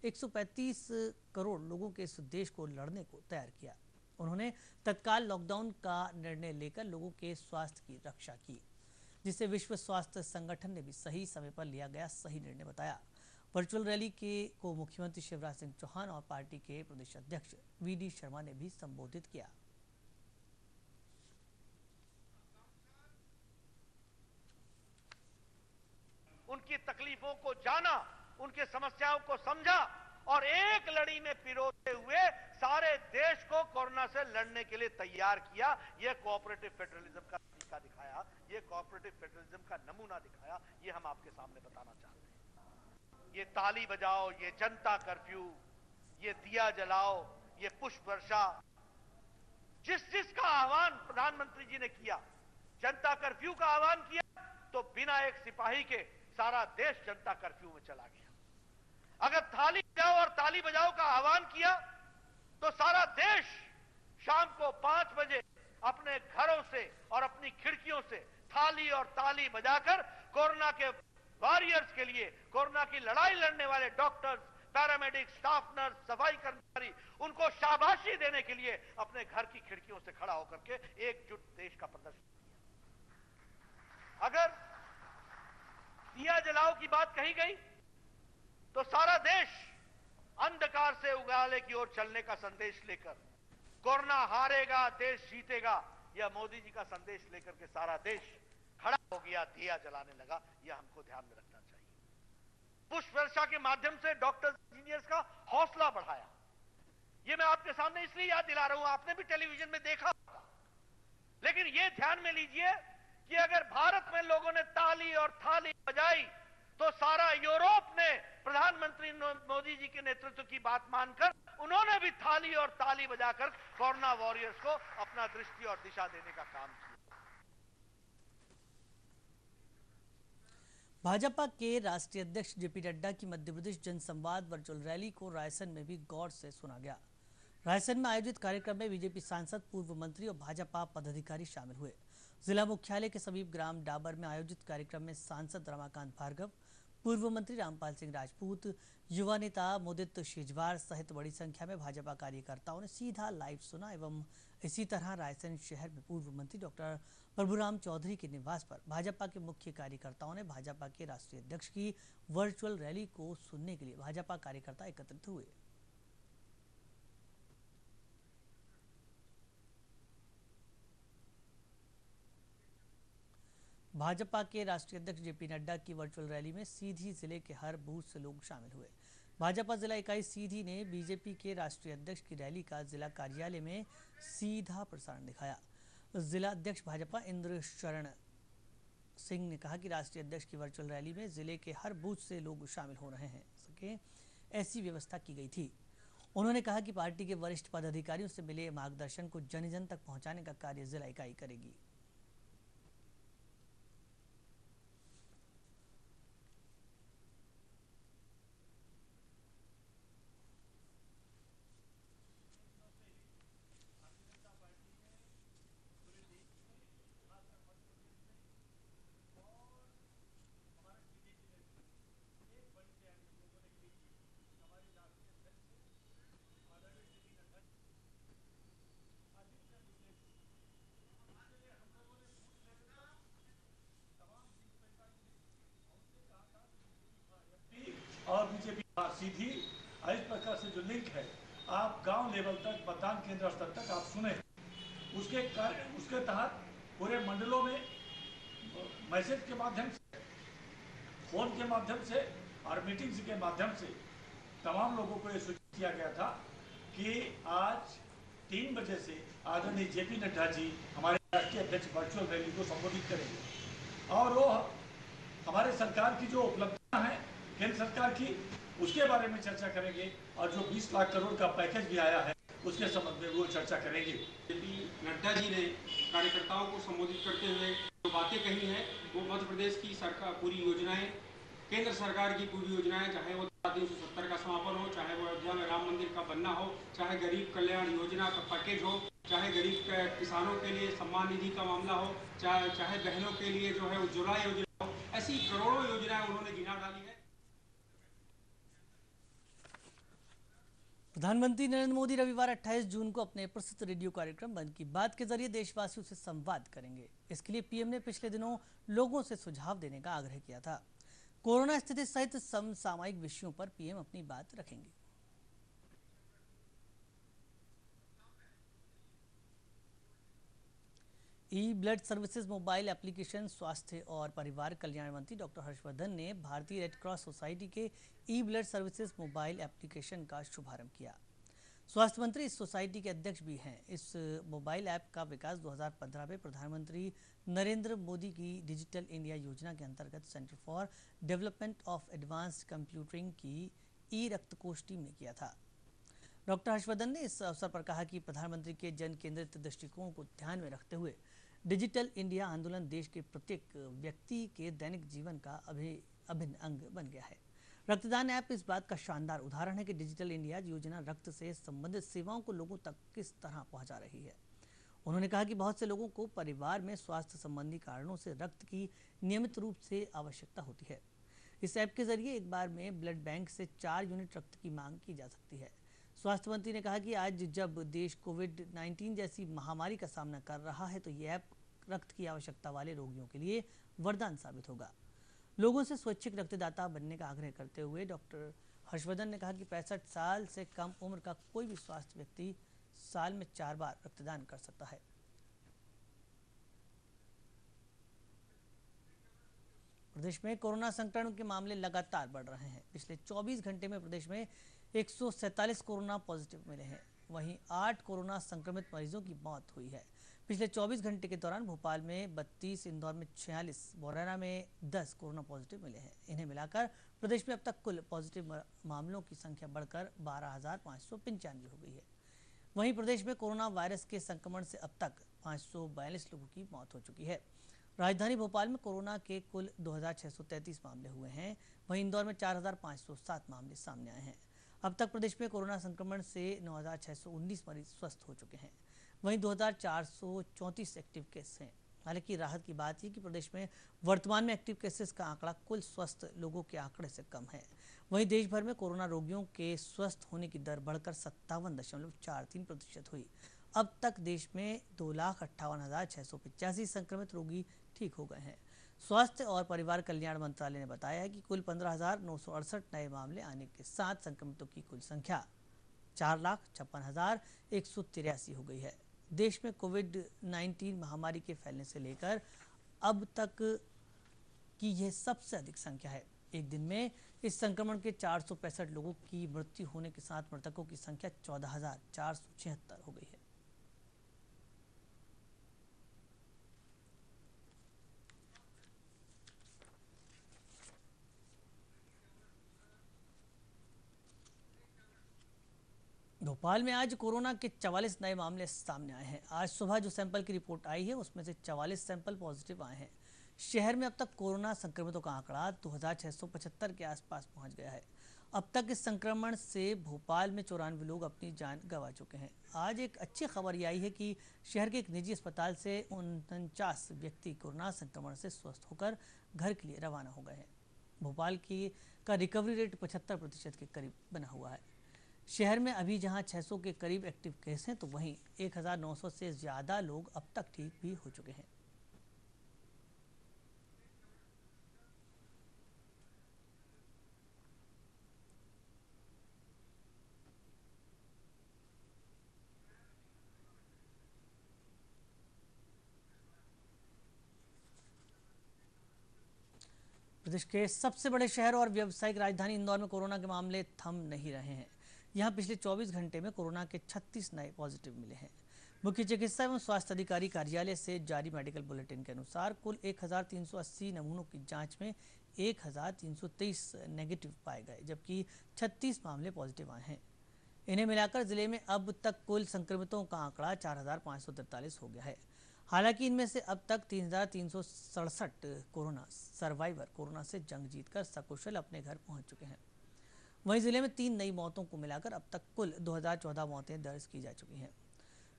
135 करोड़ लोगों के इस देश को लड़ने को तैयार किया। उन्होंने तत्काल लॉकडाउन का निर्णय लेकर लोगों के स्वास्थ्य की रक्षा की, जिसे विश्व स्वास्थ्य संगठन ने भी सही समय पर लिया गया सही निर्णय बताया। वर्चुअल रैली को मुख्यमंत्री शिवराज सिंह चौहान और पार्टी के प्रदेश अध्यक्ष वी.डी. शर्मा ने भी संबोधित किया। उनकी तकलीफों को जाना, उनकी समस्याओं को समझा और एक लड़ी में पिरोते हुए सारे देश को कोरोना से लड़ने के लिए तैयार किया। यह कोऑपरेटिव फेडरलिज्म का तरीका दिखाया, यह कोऑपरेटिव फेडरलिज्म का नमूना दिखाया। यह हम आपके सामने बताना चाहते हैं। ये ताली बजाओ, ये जनता कर्फ्यू, ये दिया जलाओ, ये पुष्प वर्षा, जिसका आह्वान प्रधानमंत्री जी ने किया, जनता कर्फ्यू का आह्वान किया, तो बिना एक सिपाही के सारा देश जनता कर्फ्यू में चला गया। अगर थाली बजाओ और ताली बजाओ का आह्वान किया तो सारा देश शाम को 5 बजे अपने घरों से और अपनी खिड़कियों से थाली और ताली बजाकर कोरोना के वॉरियर्स के लिए, कोरोना की लड़ाई लड़ने वाले डॉक्टर्स, पैरामेडिक्स, स्टाफ नर्स, सफाई कर्मचारी, उनको शाबाशी देने के लिए अपने घर की खिड़कियों से खड़ा होकर के एकजुट देश का प्रदर्शन किया। अगर दिया जलाओ की बात कही गई तो सारा देश अंधकार से उजाले की ओर चलने का संदेश लेकर, कोरोना हारेगा देश जीतेगा, यह मोदी जी का संदेश लेकर के सारा देश खड़ा हो गया, दिया जलाने लगा। यह हमको ध्यान में रखना चाहिए। पुष्प वर्षा के माध्यम से डॉक्टर्स, इंजीनियर्स का हौसला बढ़ाया। यह मैं आपके सामने इसलिए याद दिला रहा हूं, आपने भी टेलीविजन में देखा होगा। लेकिन यह ध्यान में लीजिए कि अगर भारत में लोगों ने ताली और थाली बजाई तो सारा यूरोप ने प्रधानमंत्री मोदी जी के नेतृत्व की बात मानकर उन्होंने भी थाली और ताली बजाकर कोरोना वॉरियर्स को अपना दृष्टि और दिशा देने का काम किया। भाजपा के राष्ट्रीय अध्यक्ष जेपी नड्डा की मध्य प्रदेश जनसंवाद वर्चुअल रैली को रायसेन में भी गौर से सुना गया। रायसेन में आयोजित कार्यक्रम में बीजेपी सांसद, पूर्व मंत्री और भाजपा पदाधिकारी शामिल हुए। जिला मुख्यालय के समीप ग्राम डाबर में आयोजित कार्यक्रम में सांसद रमाकांत भार्गव, पूर्व मंत्री रामपाल सिंह राजपूत, युवा नेता मुदित शेजवार सहित बड़ी संख्या में भाजपा कार्यकर्ताओं ने सीधा लाइव सुना। एवं इसी तरह रायसेन शहर में पूर्व मंत्री डॉक्टर प्रभुराम चौधरी के निवास पर भाजपा के मुख्य कार्यकर्ताओं ने भाजपा के राष्ट्रीय अध्यक्ष की वर्चुअल रैली को सुनने के लिए भाजपा कार्यकर्ता एकत्रित हुए। भाजपा के राष्ट्रीय अध्यक्ष जेपी नड्डा की वर्चुअल रैली में सीधी जिले के हर बूथ से लोग शामिल हुए। भाजपा जिला इकाई सीधी ने बीजेपी के राष्ट्रीय अध्यक्ष की रैली का जिला कार्यालय में सीधा प्रसारण दिखाया। जिला अध्यक्ष भाजपा इंद्र शरण सिंह ने कहा कि राष्ट्रीय अध्यक्ष की वर्चुअल रैली में जिले के हर बूथ से लोग शामिल हो रहे हैं, ऐसी व्यवस्था की गई थी। उन्होंने कहा कि पार्टी के वरिष्ठ पदाधिकारियों से मिले मार्गदर्शन को जन जन तक पहुंचाने का कार्य जिला इकाई करेगी। और बीजेपी सीधी इस प्रकार से जो लिंक है, आप गांव लेवल तक, मतदान केंद्र स्तर तक आप सुने, उसके तहत पूरे मंडलों में मैसेज के माध्यम से, फोन के माध्यम से और मीटिंग्स के माध्यम से तमाम लोगों को यह सूचित किया गया था कि आज 3 बजे से आदरणीय जेपी नड्डा जी हमारे राष्ट्रीय अध्यक्ष वर्चुअल रैली को संबोधित करेंगे और वो हमारे सरकार की जो उपलब्धियां हैं केंद्र सरकार की, उसके बारे में चर्चा करेंगे और जो 20 लाख करोड़ का पैकेज भी आया है उसके संबंध में वो चर्चा करेंगे। जेपी नड्डा जी ने कार्यकर्ताओं को संबोधित करते हुए जो बातें कही हैं वो मध्य प्रदेश की सरकार पूरी योजनाएं, केंद्र सरकार की पूरी योजनाएं, चाहे वो 370 का समापन हो, चाहे वो अयोध्या में राम मंदिर का बनना हो, चाहे गरीब कल्याण योजना का पैकेज हो, चाहे गरीब किसानों के लिए सम्मान निधि का मामला हो, चाहे बहनों के लिए जो है उज्ज्वला योजना हो, ऐसी करोड़ों योजनाएं उन्होंने गिना डाली है। प्रधानमंत्री नरेंद्र मोदी रविवार 28 जून को अपने प्रसिद्ध रेडियो कार्यक्रम मन की बात के जरिए देशवासियों से संवाद करेंगे। इसके लिए पीएम ने पिछले दिनों लोगों से सुझाव देने का आग्रह किया था। कोरोना स्थिति सहित समसामयिक विषयों पर पीएम अपनी बात रखेंगे। ई ब्लड सर्विसेज मोबाइल एप्लीकेशन स्वास्थ्य और परिवार कल्याण मंत्री डॉक्टर हर्षवर्धन ने भारतीय रेड क्रॉस सोसाइटी के ई ब्लड सर्विसेज मोबाइल एप्लीकेशन का शुभारंभ किया। स्वास्थ्य मंत्री इस सोसाइटी के अध्यक्ष भी हैं। इस मोबाइल ऐप का विकास 2015 में प्रधानमंत्री नरेंद्र मोदी की डिजिटल इंडिया योजना के अंतर्गत centre for development of advanced computing की ई रक्तकोष टीम ने किया था। डॉक्टर हर्षवर्धन ने इस अवसर पर कहा कि प्रधानमंत्री के जन केंद्रित दृष्टिकोण को ध्यान में रखते हुए डिजिटल इंडिया आंदोलन देश के प्रत्येक व्यक्ति के दैनिक जीवन का अभिन्न अंग बन गया है। रक्तदान ऐप इस बात का शानदार उदाहरण है कि डिजिटल इंडिया योजना रक्त से संबंधित सेवाओं को लोगों तक किस तरह पहुंचा रही है। उन्होंने कहा कि बहुत से लोगों को परिवार में स्वास्थ्य संबंधी कारणों से रक्त की नियमित रूप से आवश्यकता होती है। इस ऐप के जरिए एक बार में ब्लड बैंक से 4 यूनिट रक्त की मांग की जा सकती है। स्वास्थ्य मंत्री ने कहा कि आज जब देश कोविड-19 जैसी महामारी का सामना कर रहा है तो ये ऐप रक्त की आवश्यकता वाले रोगियों के लिए वरदान साबित होगा। लोगों से स्वैच्छिक रक्तदाता बनने का आग्रह करते हुए डॉक्टर हर्षवर्धन ने कहा कि 65 साल से कम उम्र का कोई भी स्वास्थ्य व्यक्ति साल में 4 बार रक्तदान कर सकता है। प्रदेश में कोरोना संक्रमण के मामले लगातार बढ़ रहे हैं। पिछले 24 घंटे में प्रदेश में 147 कोरोना पॉजिटिव मिले हैं। वहीं 8 कोरोना संक्रमित मरीजों की मौत हुई है। पिछले 24 घंटे के दौरान भोपाल में 32, इंदौर में 46, मुरैना में 10 कोरोना पॉजिटिव मिले हैं। इन्हें मिलाकर प्रदेश में अब तक कुल पॉजिटिव मामलों की संख्या बढ़कर 12,595 हो गई है। वहीं प्रदेश में कोरोना वायरस के संक्रमण से अब तक 542 लोगों की मौत हो चुकी है। राजधानी भोपाल में कोरोना के कुल 2,633 मामले हुए हैं। वहीं इंदौर में 4,507 मामले सामने आए हैं। अब तक प्रदेश में कोरोना संक्रमण से 9,619 मरीज स्वस्थ हो चुके हैं। वहीं 2,434 एक्टिव केस हैं। हालांकि राहत की बात है कि प्रदेश में वर्तमान में एक्टिव केसेस का आंकड़ा कुल स्वस्थ लोगों के आंकड़े से कम है। वहीं देश भर में कोरोना रोगियों के स्वस्थ होने की दर बढ़कर 57.43% हुई। अब तक देश में 2,58,685 संक्रमित रोगी ठीक हो गए हैं। स्वास्थ्य और परिवार कल्याण मंत्रालय ने बताया है कि कुल 15,968 नए मामले आने के साथ संक्रमितों की कुल संख्या 4,56,183 हो गई है। देश में कोविड-19 महामारी के फैलने से लेकर अब तक की यह सबसे अधिक संख्या है। एक दिन में इस संक्रमण के 465 लोगों की मृत्यु होने के साथ मृतकों की संख्या 14,476 हो गई है। भोपाल में आज कोरोना के 44 नए मामले सामने आए हैं। आज सुबह जो सैंपल की रिपोर्ट आई है उसमें से 44 सैंपल पॉजिटिव आए हैं। शहर में अब तक कोरोना संक्रमितों का आंकड़ा 2,675 के आसपास पहुंच गया है। अब तक इस संक्रमण से भोपाल में 94 लोग अपनी जान गंवा चुके हैं। आज एक अच्छी खबर यह आई है कि शहर के एक निजी अस्पताल से 49 व्यक्ति कोरोना संक्रमण से स्वस्थ होकर घर के लिए रवाना हो गए हैं। भोपाल का रिकवरी रेट 75% के करीब बना हुआ है। शहर में अभी जहां 600 के करीब एक्टिव केस हैं तो वहीं 1,900 से ज़्यादा लोग अब तक ठीक भी हो चुके हैं। प्रदेश के सबसे बड़े शहर और व्यावसायिक राजधानी इंदौर में कोरोना के मामले थम नहीं रहे हैं। यहाँ पिछले 24 घंटे में कोरोना के 36 नए पॉजिटिव मिले हैं। मुख्य चिकित्सा एवं स्वास्थ्य अधिकारी कार्यालय से जारी मेडिकल बुलेटिन के अनुसार कुल 1,380 नमूनों की जांच में 1,323 नेगेटिव पाए गए, जबकि 36 मामले पॉजिटिव आए हैं। इन्हें मिलाकर जिले में अब तक कुल संक्रमितों का आंकड़ा 4,543 हो गया है। हालांकि इनमें से अब तक 3,367 कोरोना सर्वाइवर कोरोना से जंग जीतकर सकुशल अपने घर पहुंच चुके हैं। वहीं जिले में 3 नई मौतों को मिलाकर अब तक कुल 2,014 मौतें दर्ज की जा चुकी हैं।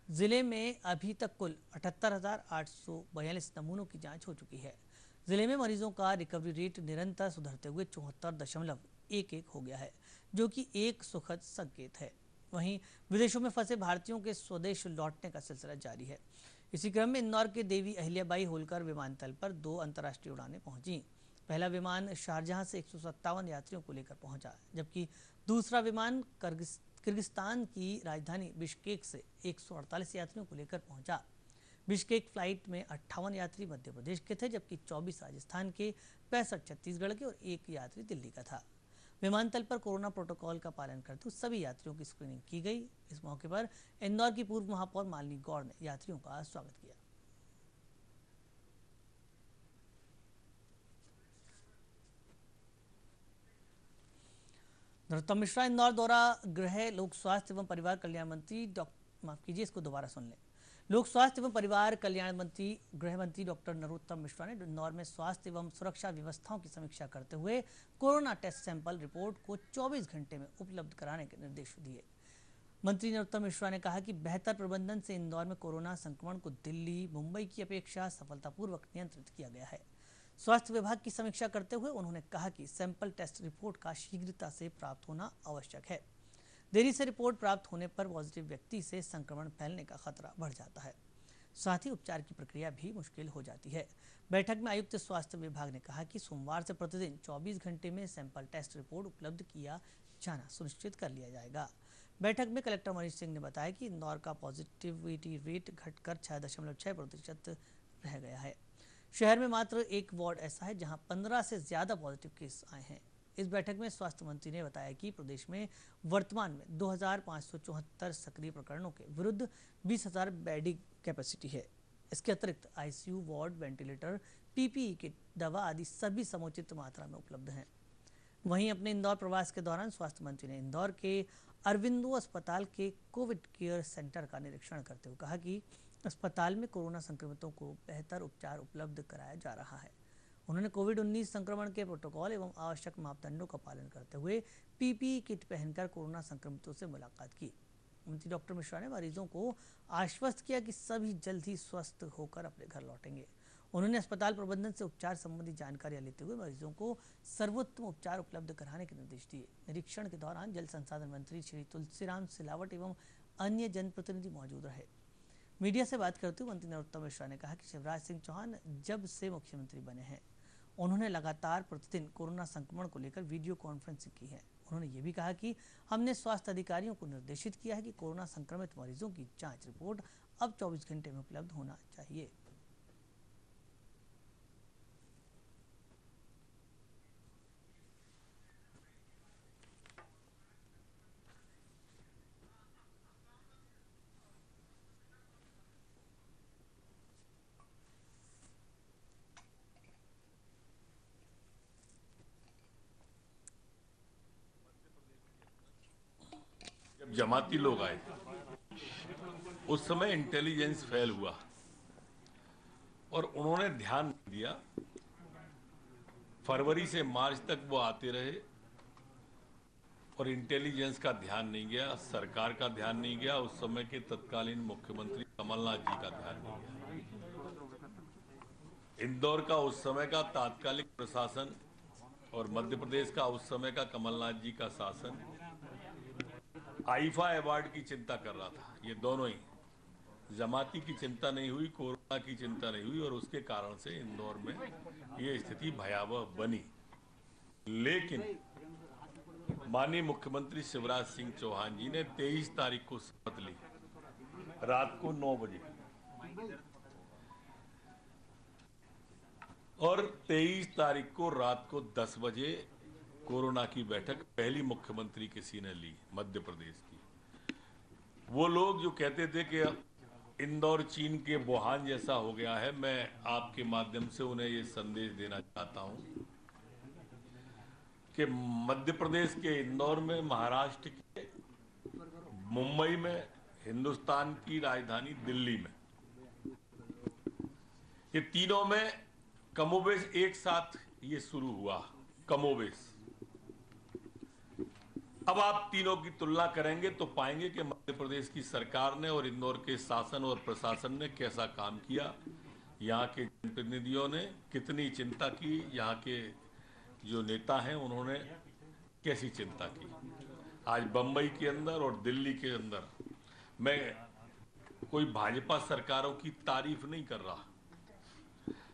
जिले में अभी तक कुल 78,842 नमूनों की जांच हो चुकी है। जिले में मरीजों का रिकवरी रेट निरंतर सुधरते हुए 74.11 हो गया है, जो कि एक सुखद संकेत है। वहीं विदेशों में फंसे भारतीयों के स्वदेश लौटने का सिलसिला जारी है। इसी क्रम में इंदौर के देवी अहिल्याबाई होलकर विमानतल पर 2 अंतर्राष्ट्रीय उड़ानें पहुंची। पहला विमान शारजहां से 157 यात्रियों को लेकर पहुंचा, जबकि दूसरा विमान किर्गिस्तान की राजधानी बिश्केक से 148 यात्रियों को लेकर पहुंचा। बिश्केक फ्लाइट में 58 यात्री मध्य प्रदेश के थे, जबकि 24 राजस्थान के, 65 छत्तीसगढ़ के और 1 यात्री दिल्ली का था। विमानतल पर कोरोना प्रोटोकॉल का पालन करते हुए सभी यात्रियों की स्क्रीनिंग की गई। इस मौके पर इंदौर की पूर्व महापौर मालिनी गौड़ ने यात्रियों का स्वागत किया। नरोत्तम मिश्रा इंदौर दौरा। गृह, लोक स्वास्थ्य एवं परिवार कल्याण मंत्री लोक स्वास्थ्य एवं परिवार कल्याण मंत्री गृह मंत्री डॉक्टर नरोत्तम मिश्रा ने इंदौर में स्वास्थ्य एवं सुरक्षा व्यवस्थाओं की समीक्षा करते हुए कोरोना टेस्ट सैंपल रिपोर्ट को 24 घंटे में उपलब्ध कराने के निर्देश दिए। मंत्री नरोत्तम मिश्रा ने कहा कि बेहतर प्रबंधन से इंदौर में कोरोना संक्रमण को दिल्ली, मुंबई की अपेक्षा सफलतापूर्वक नियंत्रित किया गया है। स्वास्थ्य विभाग की समीक्षा करते हुए उन्होंने कहा कि सैंपल टेस्ट रिपोर्ट का शीघ्रता से प्राप्त होना आवश्यक है। देरी से रिपोर्ट प्राप्त होने पर पॉजिटिव व्यक्ति से संक्रमण फैलने का खतरा बढ़ जाता है। साथ ही उपचार की प्रक्रिया भी मुश्किल हो जाती है। बैठक में आयुक्त स्वास्थ्य विभाग ने कहा कि सोमवार से प्रतिदिन 24 घंटे में सैंपल टेस्ट रिपोर्ट उपलब्ध किया जाना सुनिश्चित कर लिया जाएगा। बैठक में कलेक्टर मनीष सिंह ने बताया कि इंदौर का पॉजिटिविटी रेट घटकर 6.6% रह गया है। शहर में मात्र 1 वार्ड ऐसा है जहां 15 से ज्यादा पॉजिटिव केस आए हैं। इस बैठक में स्वास्थ्य मंत्री ने बताया कि प्रदेश में वर्तमान में 2574 सक्रिय प्रकरणों के विरुद्ध 20,000 बेड कैपेसिटी है। इसके अतिरिक्त ICU, ward, ventilator, PPE kit, दवा आदि सभी समुचित मात्रा में उपलब्ध हैं। वहीं अपने इंदौर प्रवास के दौरान स्वास्थ्य मंत्री ने इंदौर के अरविंदो अस्पताल के कोविड केयर सेंटर का निरीक्षण करते हुए कहा कि अस्पताल में कोरोना संक्रमितों को बेहतर उपचार उपलब्ध कराया जा रहा है। उन्होंने कोविड-19 संक्रमण के प्रोटोकॉल एवं आवश्यक मापदंडों का पालन करते हुए पीपीई किट पहनकर कोरोना संक्रमितों से मुलाकात की। मंत्री डॉक्टर मिश्रा ने मरीजों को आश्वस्त किया कि सभी जल्द ही स्वस्थ होकर अपने घर लौटेंगे। उन्होंने अस्पताल प्रबंधन से उपचार संबंधी जानकारियां लेते हुए मरीजों को सर्वोत्तम उपचार उपलब्ध कराने के निर्देश दिए। निरीक्षण के दौरान जल संसाधन मंत्री श्री तुलसीराम सिलावट एवं अन्य जनप्रतिनिधि मौजूद रहे। मीडिया से बात करते हुए मंत्री नरोत्तम मिश्रा ने कहा कि शिवराज सिंह चौहान जब से मुख्यमंत्री बने हैं उन्होंने लगातार प्रतिदिन कोरोना संक्रमण को लेकर वीडियो कॉन्फ्रेंसिंग की है। उन्होंने ये भी कहा कि हमने स्वास्थ्य अधिकारियों को निर्देशित किया है कि कोरोना संक्रमित मरीजों की जांच रिपोर्ट अब 24 घंटे में उपलब्ध होना चाहिए। जमाती लोग आए उस समय इंटेलिजेंस फेल हुआ और उन्होंने ध्यान नहीं दिया। फरवरी से मार्च तक वो आते रहे और इंटेलिजेंस का ध्यान नहीं गया, सरकार का ध्यान नहीं गया, उस समय के तत्कालीन मुख्यमंत्री कमलनाथ जी का ध्यान नहीं गया। इंदौर का उस समय का तात्कालिक प्रशासन और मध्य प्रदेश का उस समय का कमलनाथ जी का शासन आईफा अवार्ड की चिंता कर रहा था। ये दोनों ही जमाती की चिंता नहीं हुई, कोरोना की चिंता नहीं हुई और उसके कारण से इंदौर में ये स्थिति भयावह बनी। लेकिन माननीय मुख्यमंत्री शिवराज सिंह चौहान जी ने 23 तारीख को शपथ ली रात को 9 बजे और 23 तारीख को रात को 10 बजे कोरोना की बैठक पहली मुख्यमंत्री किसी ने ली मध्य प्रदेश की। वो लोग जो कहते थे कि इंदौर चीन के वुहान जैसा हो गया है, मैं आपके माध्यम से उन्हें ये संदेश देना चाहता हूं कि मध्य प्रदेश के इंदौर में, महाराष्ट्र के मुंबई में, हिंदुस्तान की राजधानी दिल्ली में, ये तीनों में कमोबेश एक साथ ये शुरू हुआ। कमोबेश अब आप तीनों की तुलना करेंगे तो पाएंगे कि मध्य प्रदेश की सरकार ने और इंदौर के शासन और प्रशासन ने कैसा काम किया, यहाँ के जनप्रतिनिधियों ने कितनी चिंता की, यहाँ के जो नेता हैं उन्होंने कैसी चिंता की। आज बंबई के अंदर और दिल्ली के अंदर मैं कोई भाजपा सरकारों की तारीफ नहीं कर रहा,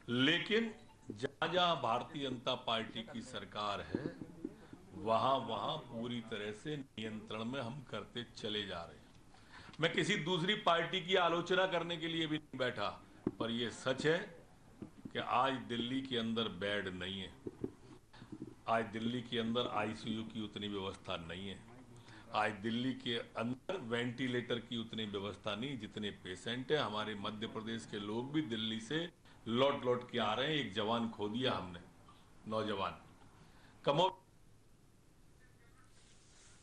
लेकिन जहां जहां भारतीय जनता पार्टी की सरकार है वहां वहां पूरी तरह से नियंत्रण में हम करते चले जा रहे हैं। मैं किसी दूसरी पार्टी की आलोचना करने के लिए भी नहीं बैठा, पर यह सच है कि आज दिल्ली के अंदर बेड नहीं है, आज दिल्ली के अंदर आईसीयू की उतनी व्यवस्था नहीं है, आज दिल्ली के अंदर वेंटिलेटर की उतनी व्यवस्था नहीं जितने पेशेंट है। हमारे मध्य प्रदेश के लोग भी दिल्ली से लौट लौट के आ रहे हैं। एक जवान खो दिया हमने, नौजवान कमो।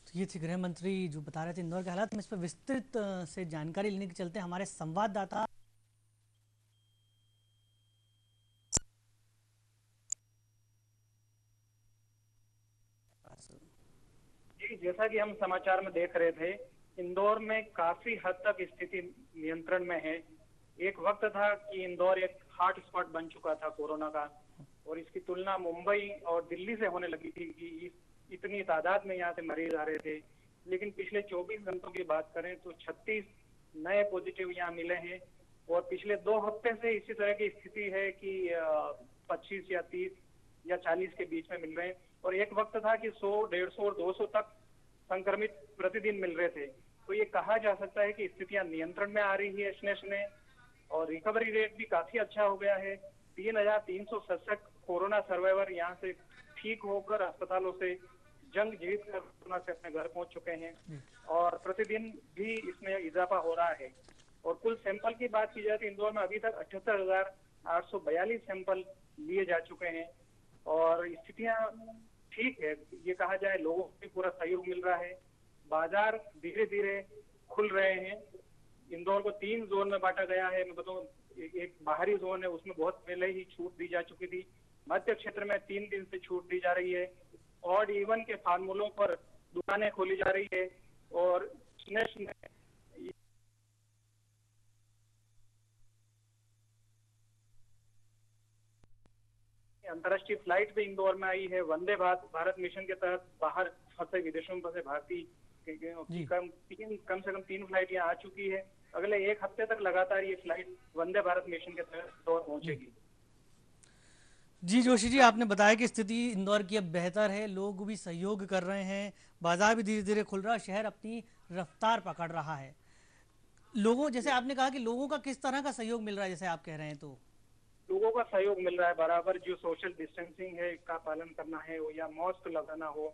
तो ये थे गृह मंत्री जो बता रहे थे इंदौर के हालात में। इस पर विस्तृत से जानकारी लेने के चलते हमारे संवाददाता जी, जैसा कि हम समाचार में देख रहे थे, इंदौर में काफी हद तक स्थिति नियंत्रण में है। एक वक्त था कि इंदौर एक हॉट स्पॉट बन चुका था कोरोना का, और इसकी तुलना मुंबई और दिल्ली से होने लगी थी कि इतनी तादाद में यहाँ से मरीज आ रहे थे। लेकिन पिछले 24 घंटों की बात करें तो 36 नए पॉजिटिव यहाँ मिले हैं, और पिछले 2 हफ्ते से इसी तरह की स्थिति है कि 25 या 30 या 40 के बीच में मिल रहे हैं। और एक वक्त था कि 100, 150 और 200 तक संक्रमित प्रतिदिन मिल रहे थे। तो ये कहा जा सकता है कि स्थितियां नियंत्रण में आ रही है इसने, और रिकवरी रेट भी काफी अच्छा हो गया है। 3,367 कोरोना सर्वाइवर यहाँ से ठीक होकर अस्पतालों से जंग जीत कर कोरोना से अपने घर पहुंच चुके हैं, और प्रतिदिन भी इसमें इजाफा हो रहा है। और कुल सैंपल की बात की जाए तो इंदौर में अभी तक 78,842 सैंपल लिए जा चुके हैं, और स्थितियां ठीक है। ये कहा जाए लोगों को भी पूरा सहयोग मिल रहा है, बाजार धीरे धीरे खुल रहे हैं। इंदौर को 3 जोन में बांटा गया है। मैं बताऊं, एक बाहरी जोन है, उसमें बहुत पहले ही छूट दी जा चुकी थी। मध्य क्षेत्र में 3 दिन से छूट दी जा रही है। ऑड इवन के फार्मूलों पर दुकानें खोली जा रही है, और अंतर्राष्ट्रीय फ्लाइट भी इंदौर में आई है। वंदे भारत मिशन के तहत बाहर फंसे विदेशों में फंसे भारतीय कम से कम 3 फ्लाइट यहाँ आ चुकी है। अगले 1 हफ्ते तक लगातार ये फ्लाइट वंदे भारत मिशन के तहत इंदौर पहुंचेगी। जी जोशी जी, आपने बताया कि स्थिति इंदौर की अब बेहतर है, लोग भी सहयोग कर रहे हैं, बाजार भी धीरे धीरे खुल रहा है, शहर अपनी रफ्तार पकड़ रहा है। लोगों, जैसे आपने कहा कि लोगों का किस तरह का सहयोग मिल रहा है, जैसे आप कह रहे हैं, तो लोगों का सहयोग मिल रहा है बराबर। जो सोशल डिस्टेंसिंग है का पालन करना है, हो या मास्क लगाना हो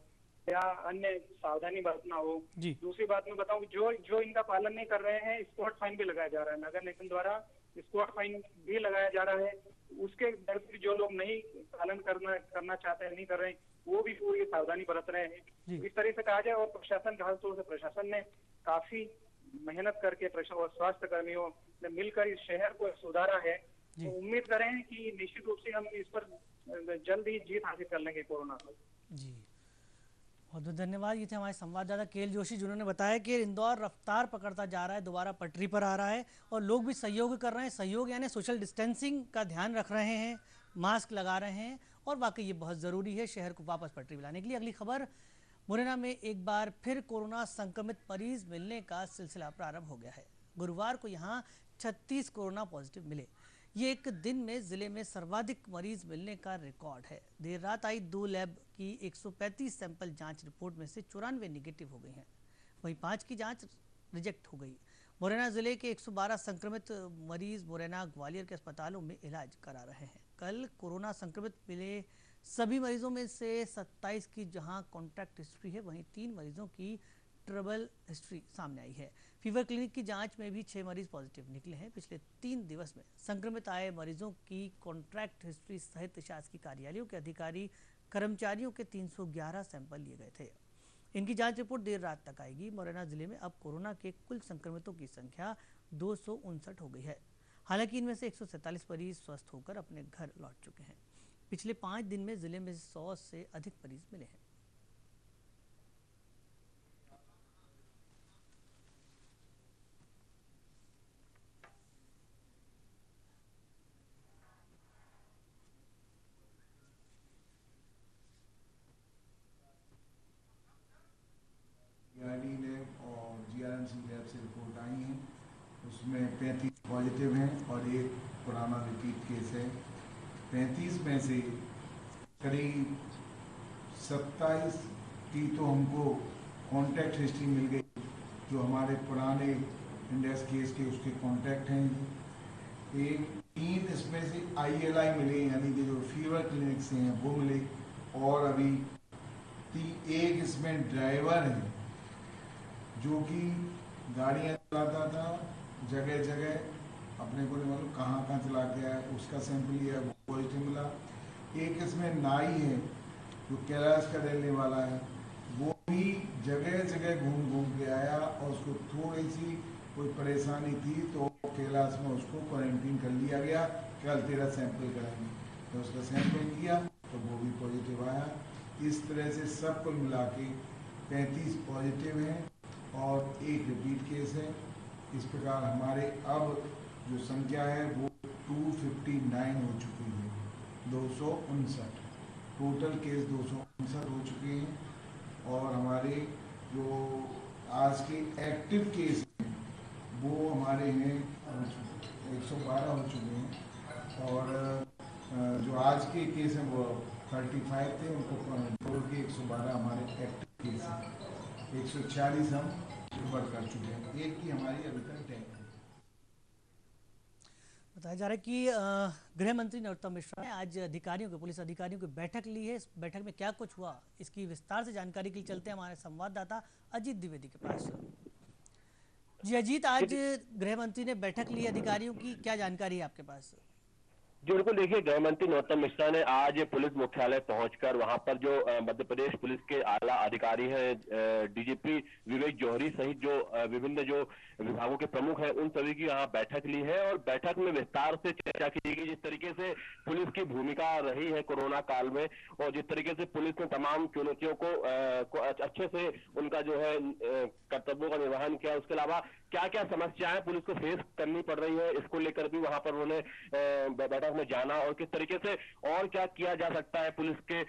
या अन्य सावधानी बरतना हो। दूसरी बात मैं बताऊं, जो इनका पालन नहीं कर रहे हैं, स्पॉट फाइन भी लगाया जा रहा है। नगर निगम द्वारा स्पॉट फाइन भी लगाया जा रहा है। उसके डर से जो लोग नहीं पालन करना चाहते हैं, नहीं कर रहे हैं, वो भी पूरी सावधानी बरत रहे हैं। इस तरह से कहा जाए, और प्रशासन, खासतौर से प्रशासन ने काफी मेहनत करके और स्वास्थ्य कर्मियों ने मिलकर इस शहर को सुधारा है। तो उम्मीद करें कि निश्चित रूप से हम इस पर जल्द ही जीत हासिल कर लेंगे कोरोना पर। जी, बहुत बहुत धन्यवाद। ये थे हमारे संवाददाता केएल जोशी, जिन्होंने बताया कि इंदौर रफ्तार पकड़ता जा रहा है, दोबारा पटरी पर आ रहा है, और लोग भी सहयोग कर रहे हैं। सहयोग यानी सोशल डिस्टेंसिंग का ध्यान रख रहे हैं, मास्क लगा रहे हैं, और वाकई ये बहुत ज़रूरी है शहर को वापस पटरी पर लाने के लिए। अगली खबर, मुरैना में एक बार फिर कोरोना संक्रमित मरीज मिलने का सिलसिला प्रारंभ हो गया है। गुरुवार को यहाँ 36 कोरोना पॉजिटिव मिले। ये एक दिन में जिले में सर्वाधिक मरीज मिलने का रिकॉर्ड है। देर रात आई 2 लैब की 135 सैंपल जांच रिपोर्ट में से 94 निगेटिव हो गई हैं, वहीं 5 की जांच रिजेक्ट हो गई। मुरैना जिले के 112 संक्रमित मरीज मुरैना ग्वालियर के अस्पतालों में इलाज करा रहे हैं। कल कोरोना संक्रमित मिले सभी मरीजों में से 27 की जहां कॉन्टैक्ट हिस्ट्री है, वहीं 3 मरीजों की ट्रबल हिस्ट्री सामने आई है। फीवर क्लिनिक की जांच में भी 6 मरीज पॉजिटिव निकले हैं। पिछले 3 दिवस में संक्रमित आए मरीजों की कॉन्ट्रैक्ट हिस्ट्री सहित शासकीय कार्यालयों के अधिकारी कर्मचारियों के 311 सैंपल लिए गए थे। इनकी जांच रिपोर्ट देर रात तक आएगी। मुरैना जिले में अब कोरोना के कुल संक्रमितों की संख्या 259 हो गई है। हालांकि इनमें से 147 मरीज स्वस्थ होकर अपने घर लौट चुके हैं। पिछले 5 दिन में जिले में 100 से अधिक मरीज मिले हैं। वाराणसी लैब से रिपोर्ट आई हैं, उसमें 35 पॉजिटिव हैं और एक पुराना रिपीट केस है। 35 में से करीब 27 की तो हमको कॉन्टैक्ट हिस्ट्री मिल गई, जो हमारे पुराने इंडेक्स केस के उसके कॉन्टैक्ट हैं। एक 3 इसमें से ILI मिले, यानी कि जो फीवर क्लिनिक से हैं वो मिले, और अभी एक इसमें ड्राइवर है जो कि गाड़ियाँ चलाता था जगह जगह, अपने को नहीं मालूम कहाँ कहाँ चला गया है, उसका सैंपल लिया वो पॉजिटिव मिला। एक इसमें नाई है जो कैलाश का रहने वाला है, वो भी जगह जगह घूम घूम के आया और उसको थोड़ी सी कोई परेशानी थी तो कैलाश में उसको क्वारंटीन कर लिया गया। कल 13 सैंपल कराएंगे तो उसका सैंपल किया तो वो भी पॉजिटिव आया। इस तरह से सब कुल मिला के 35 पॉजिटिव हैं और एक रिपीट केस है। इस प्रकार हमारे अब जो संख्या है वो 259 हो चुकी है, 259 टोटल केस 259 हो चुके हैं। और हमारे जो आज के एक्टिव केस हैं वो हमारे हैं 112 हो चुके हैं, और जो आज के केस हैं वो 35 थे, उनको कंट्रोल के 112 हमारे एक्टिव केस हैं, 140 हम रिकवर कर चुके हैं, एक की हमारी अभी तक डेथ है। बताया जा रहा है कि गृह मंत्री नरोत्तम मिश्रा ने आज अधिकारियों की, पुलिस अधिकारियों की बैठक ली है। इस बैठक में क्या कुछ हुआ, इसकी विस्तार से जानकारी के लिए चलते हैं हमारे संवाददाता अजीत द्विवेदी के पास। जी अजीत, आज गृह मंत्री ने बैठक ली अधिकारियों की, क्या जानकारी है आपके पास? जी बिल्कुल, देखिए गृह मंत्री नरोत्तम मिश्रा ने आज पुलिस मुख्यालय पहुंचकर वहां पर जो मध्य प्रदेश पुलिस के आला अधिकारी हैं, DGP विवेक जौहरी सहित जो विभिन्न जो विभागों के प्रमुख हैं, उन सभी की यहाँ बैठक ली है। और बैठक में विस्तार से चर्चा की गई जिस तरीके से पुलिस की भूमिका रही है कोरोना काल में, और जिस तरीके से पुलिस ने तमाम चुनौतियों को अच्छे से उनका जो है कर्तव्यों का निर्वहन किया। उसके अलावा क्या क्या समस्याएं पुलिस को फेस करनी पड़ रही है, इसको लेकर भी वहां पर उन्होंने बैठक में जाना, और किस तरीके से और क्या किया जा सकता है पुलिस के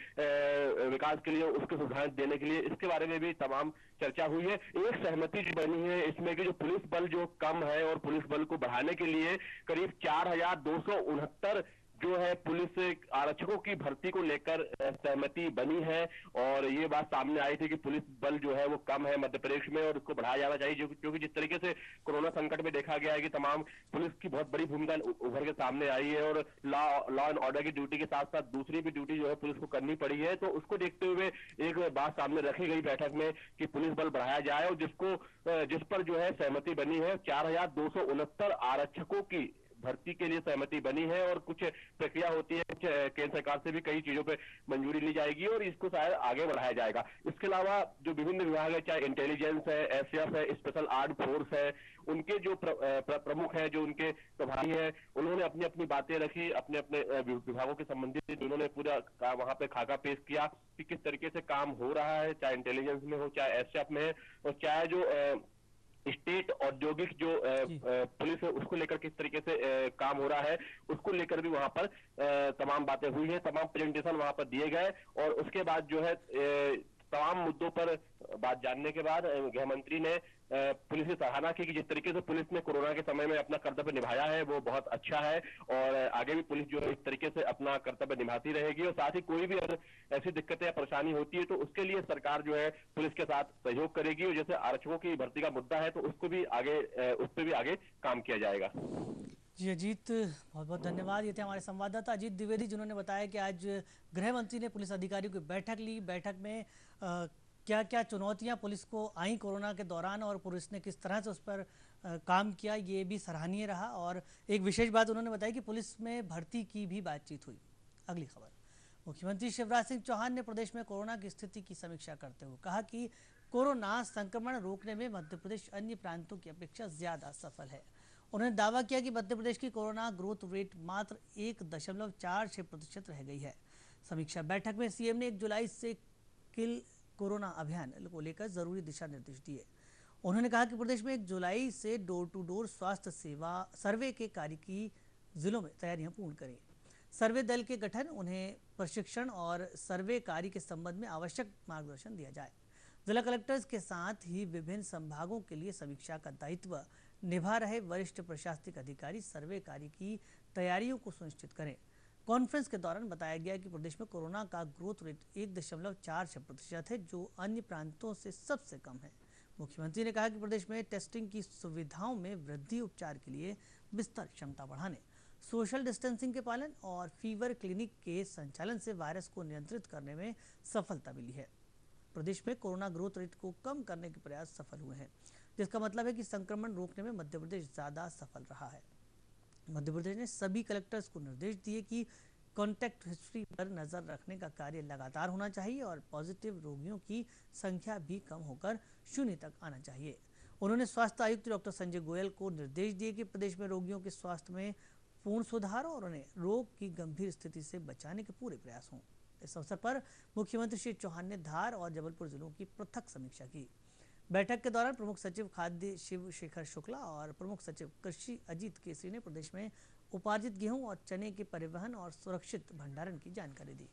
विकास के लिए, उसके सुधार देने के लिए, इसके बारे में भी तमाम चर्चा हुई है। एक सहमति जो बनी है इसमें कि जो पुलिस बल जो कम है और पुलिस बल को बढ़ाने के लिए करीब 4269 जो है पुलिस आरक्षकों की भर्ती को लेकर सहमति बनी है। और ये बात सामने आई थी कि पुलिस बल जो है वो कम है मध्य प्रदेश में और उसको बढ़ाया जाना चाहिए, क्योंकि जिस तरीके से कोरोना संकट में देखा गया है कि तमाम पुलिस की बहुत बड़ी भूमिका उभर के सामने आई है, और लॉ एंड ऑर्डर की ड्यूटी के साथ साथ दूसरी भी ड्यूटी जो है पुलिस को करनी पड़ी है। तो उसको देखते हुए एक बात सामने रखी गई बैठक में कि पुलिस बल बढ़ाया जाए, और जिस पर जो है सहमति बनी है। 4269 आरक्षकों की भर्ती के लिए सहमति बनी है, और कुछ प्रक्रिया होती है, केंद्र सरकार से भी कई चीजों पे मंजूरी ली जाएगी और इसको शायद आगे बढ़ाया जाएगा। इसके अलावा जो विभिन्न विभाग है, चाहे इंटेलिजेंस है, SF है, स्पेशल आर्म फोर्स है, उनके जो प्रमुख हैं, जो उनके प्रभारी हैं, उन्होंने अपनी अपनी बातें रखी, अपने अपने विभागों के संबंधित उन्होंने पूरा वहां पे खाका पेश किया कि किस तरीके से काम हो रहा है, चाहे इंटेलिजेंस में हो, चाहे SF में है, और चाहे जो स्टेट औद्योगिक जो पुलिस है उसको लेकर किस तरीके से काम हो रहा है, उसको लेकर भी वहां पर तमाम बातें हुई है, तमाम प्रेजेंटेशन वहां पर दिए गए। और उसके बाद जो है तमाम मुद्दों पर बात जानने के बाद गृह मंत्री ने पुलिस की सराहना की कि जिस तरीके से पुलिस ने कोरोना के समय में अपना कर्तव्य निभाया है वो बहुत अच्छा है, और आगे भी पुलिस जो है इस तरीके से अपना कर्तव्य निभाती रहेगी। और साथ ही कोई भी अगर ऐसी दिक्कतें या परेशानी होती है तो उसके लिए सरकार जो है पुलिस के साथ सहयोग करेगी, और जैसे आरक्षकों की भर्ती का मुद्दा है तो उसको भी आगे उस पर भी आगे काम किया जाएगा। जी अजीत, बहुत बहुत धन्यवाद। ये थे हमारे संवाददाता अजीत द्विवेदी, जिन्होंने बताया कि आज गृह मंत्री ने पुलिस अधिकारियों की बैठक ली। बैठक में क्या क्या चुनौतियां पुलिस को आई कोरोना के दौरान और पुलिस ने किस तरह से उस पर काम किया, ये भी सराहनीय रहा। और एक विशेष बात उन्होंने बताई कि पुलिस में भर्ती की भी बातचीत हुई। अगली खबर, मुख्यमंत्री शिवराज सिंह चौहान ने प्रदेश में कोरोना की स्थिति की समीक्षा करते हुए कहा कि कोरोना संक्रमण रोकने में मध्य प्रदेश अन्य प्रांतों की अपेक्षा ज्यादा सफल है। उन्होंने दावा किया कि मध्य प्रदेश की कोरोना ग्रोथ रेट मात्र 1.46% रह गई है। समीक्षा बैठक में सीएम ने 1 जुलाई से किल कोरोना अभियान को लेकर जरूरी दिशा निर्देश दिए। उन्होंने कहा कि प्रदेश में 1 जुलाई से डोर टू डोर स्वास्थ्य सेवा सर्वे के कार्य की जिलों में तैयारियां पूर्ण करें। सर्वे दल के गठन, उन्हें प्रशिक्षण और सर्वे कार्य के संबंध में आवश्यक मार्गदर्शन दिया जाए। जिला कलेक्टर्स के साथ ही विभिन्न संभागों के लिए समीक्षा का दायित्व निभा रहे वरिष्ठ प्रशासनिक अधिकारी सर्वे कार्य की तैयारियों को सुनिश्चित करें। कॉन्फ्रेंस के दौरान बताया गया कि प्रदेश में कोरोना का ग्रोथ रेट 1.46% है, जो अन्य प्रांतों से सबसे कम है। मुख्यमंत्री ने कहा कि प्रदेश में टेस्टिंग की सुविधाओं में वृद्धि, उपचार के लिए बिस्तर क्षमता बढ़ाने, सोशल डिस्टेंसिंग के पालन और फीवर क्लिनिक के संचालन से वायरस को नियंत्रित करने में सफलता मिली है। प्रदेश में कोरोना ग्रोथ रेट को कम करने के प्रयास सफल हुए हैं, जिसका मतलब है कि संक्रमण रोकने में मध्य प्रदेश ज्यादा सफल रहा है। मध्य प्रदेश ने सभी कलेक्टर्स को निर्देश दिए कि कॉन्टैक्ट हिस्ट्री पर नजर रखने का कार्य लगातार होना चाहिए और पॉजिटिव रोगियों की संख्या भी कम होकर 0 तक आना चाहिए। उन्होंने स्वास्थ्य आयुक्त डॉक्टर संजय गोयल को निर्देश दिए कि प्रदेश में रोगियों के स्वास्थ्य में पूर्ण सुधार और उन्हें रोग की गंभीर स्थिति से बचाने के पूरे प्रयास हों। इस अवसर पर मुख्यमंत्री श्री चौहान ने धार और जबलपुर जिलों की पृथक समीक्षा की। बैठक के दौरान प्रमुख सचिव खाद्य शिव शेखर शुक्ला और प्रमुख सचिव कृषि अजीत केसरी ने प्रदेश में उपार्जित गेहूं और चने के परिवहन और सुरक्षित भंडारण की जानकारी दी।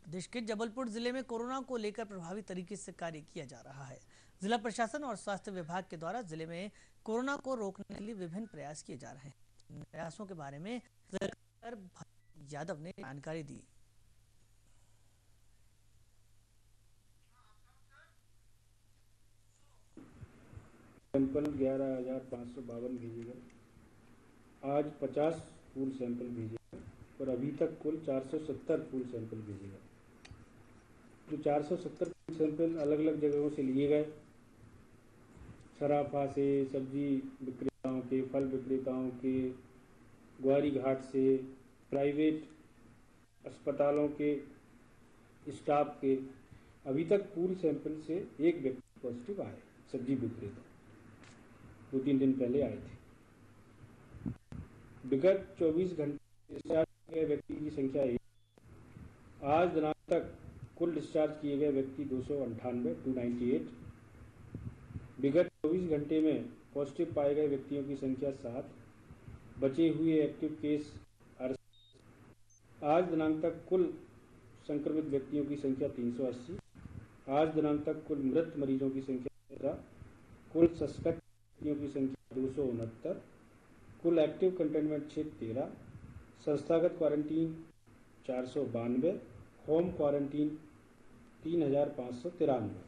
प्रदेश के जबलपुर जिले में कोरोना को लेकर प्रभावी तरीके से कार्य किया जा रहा है। जिला प्रशासन और स्वास्थ्य विभाग के द्वारा जिले में कोरोना को रोकने के लिए विभिन्न प्रयास किए जा रहे हैं। इन प्रयासों के बारे में यादव ने जानकारी दी। सैंपल 11,552 भेजे गए। आज 50 पूल सैंपल भेजे गए और अभी तक कुल 470 पूल सैंपल भेजे गए। जो 470 पूल सैंपल अलग अलग जगहों से लिए गए, सराफा से, सब्जी विक्रेताओं के, फल विक्रेताओं के, ग्वारी घाट से, प्राइवेट अस्पतालों के स्टाफ के। अभी तक पूल सैंपल से एक व्यक्ति पॉजिटिव आए, सब्जी विक्रेता 2-3 दिन पहले आए थे। विगत 24 घंटे डिस्चार्ज किए गए व्यक्ति की संख्या 1। आज दिनांक तक कुल डिस्चार्ज किए गए व्यक्ति 298। विगत 24 घंटे में पॉजिटिव पाए गए व्यक्तियों की संख्या 7। बचे हुए एक्टिव केस 68। आज दिनांक तक कुल संक्रमित व्यक्तियों की संख्या 380। आज दिनांक तक कुल मृत मरीजों की संख्या 17। कुल सस्पेक्ट व्यक्तियों की संख्या 269। कुल एक्टिव कंटेनमेंट क्षेत्र 13। संस्थागत quarantine 492। Home quarantine 3,593।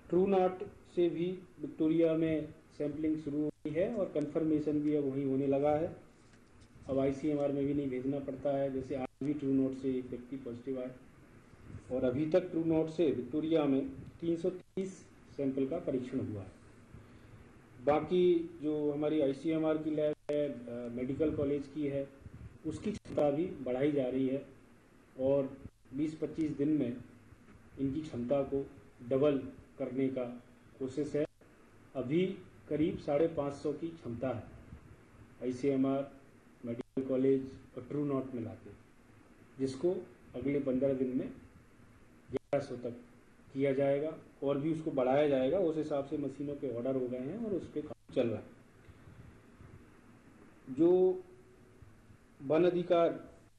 True not से भी विक्टोरिया में सैंपलिंग शुरू हुई है और कंफर्मेशन भी अब वहीं होने लगा है। अब ICMR में भी नहीं भेजना पड़ता है। जैसे आज भी ट्रू नॉट से एक व्यक्ति पॉजिटिव आए और अभी तक ट्रू नॉट से विक्टोरिया में 330 सैंपल का परीक्षण हुआ है। बाकी जो हमारी ICMR की लैब है, मेडिकल कॉलेज की है, उसकी क्षमता भी बढ़ाई जा रही है और 20-25 दिन में इनकी क्षमता को डबल करने का कोशिश है। अभी करीब 550 की क्षमता है ICMR, मेडिकल कॉलेज और ट्रू नॉट मिला के, जिसको अगले 15 दिन में 1100 तक किया जाएगा और भी उसको बढ़ाया जाएगा। उस हिसाब से मशीनों के ऑर्डर हो गए हैं और उस पर काम चल रहा है। जो वन अधिकार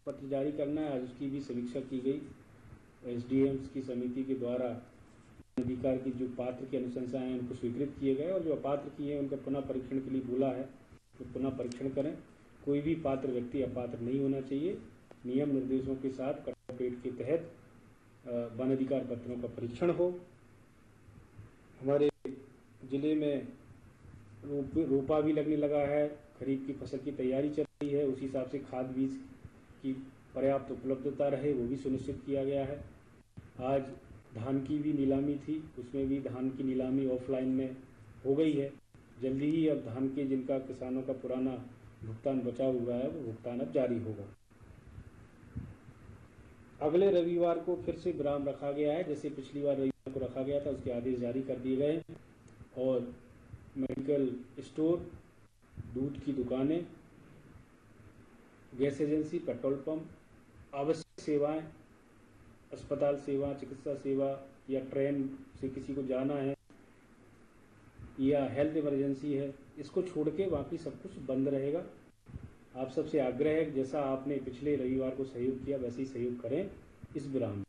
पत्र जारी करना है, आज उसकी भी समीक्षा की गई। SDMs की समिति के द्वारा अधिकार की जो पात्र की अनुशंसा है उनको स्वीकृत किए गए और जो अपात्र किए हैं उनका पुनः परीक्षण के लिए बोला है, तो पुनः परीक्षण करें। कोई भी पात्र व्यक्ति अपात्र नहीं होना चाहिए। नियम निर्देशों के साथ कटौपेट के तहत वन अधिकार पत्रों का परीक्षण हो। हमारे जिले में रोपा भी लगने लगा है, खरीफ की फसल की तैयारी चल रही है, उसी हिसाब से खाद बीज की पर्याप्त उपलब्धता रहे वो भी सुनिश्चित किया गया है। आज धान की भी नीलामी थी, उसमें भी धान की नीलामी ऑफलाइन में हो गई है। जल्दी ही अब धान के जिनका किसानों का पुराना भुगतान बचा हुआ है वो भुगतान अब जारी होगा। अगले रविवार को फिर से विराम रखा गया है, जैसे पिछली बार रविवार को रखा गया था उसके आदेश जारी कर दिए गए और मेडिकल स्टोर, दूध की दुकानें, गैस एजेंसी, पेट्रोल पंप, आवश्यक सेवाएं, अस्पताल सेवा, चिकित्सा सेवा या ट्रेन से किसी को जाना है या हेल्थ इमरजेंसी है, इसको छोड़ के बाकी सब कुछ बंद रहेगा। आप सबसे आग्रह है कि जैसा आपने पिछले रविवार को सहयोग किया वैसे ही सहयोग करें इस विराम में।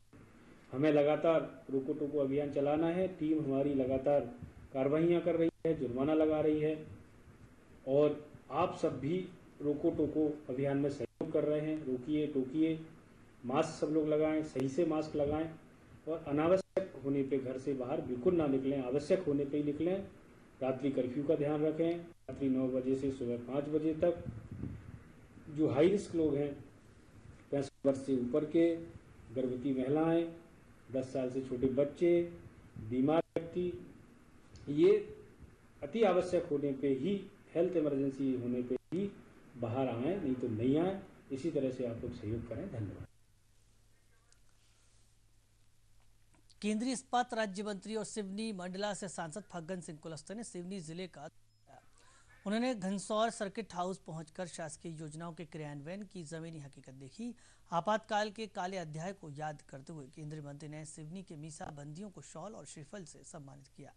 हमें लगातार रोको टोको अभियान चलाना है। टीम हमारी लगातार कार्रवाइयाँ कर रही है, जुर्माना लगा रही है और आप सब भी रोको टोको अभियान में सहयोग कर रहे हैं। रोकिए टोकिए, मास्क सब लोग लगाएं, सही से मास्क लगाएं और अनावश्यक होने पे घर से बाहर बिल्कुल ना निकलें, आवश्यक होने पे ही निकलें। रात्रि कर्फ्यू का ध्यान रखें। रात्रि 9 बजे से सुबह 5 बजे तक जो हाई रिस्क लोग हैं, 65 वर्ष से ऊपर के, गर्भवती महिलाएं, 10 साल से छोटे बच्चे, बीमार व्यक्ति, ये अति आवश्यक होने पे ही, हेल्थ इमरजेंसी होने पे ही बाहर आएँ, नहीं तो नहीं आए। इसी तरह से आप लोग सहयोग करें। धन्यवाद। केंद्रीय इस्पात राज्य मंत्री और सिवनी मंडला से सांसद फग्गन सिंह कुलस्ते ने सिवनी जिले का उन्होंने घनसौर सर्किट हाउस पहुंचकर शासकीय योजनाओं के क्रियान्वयन की जमीनी हकीकत देखी। आपातकाल के काले अध्याय को याद करते हुए केंद्रीय मंत्री ने सिवनी के मीसा बंदियों को शॉल और श्रीफल से सम्मानित किया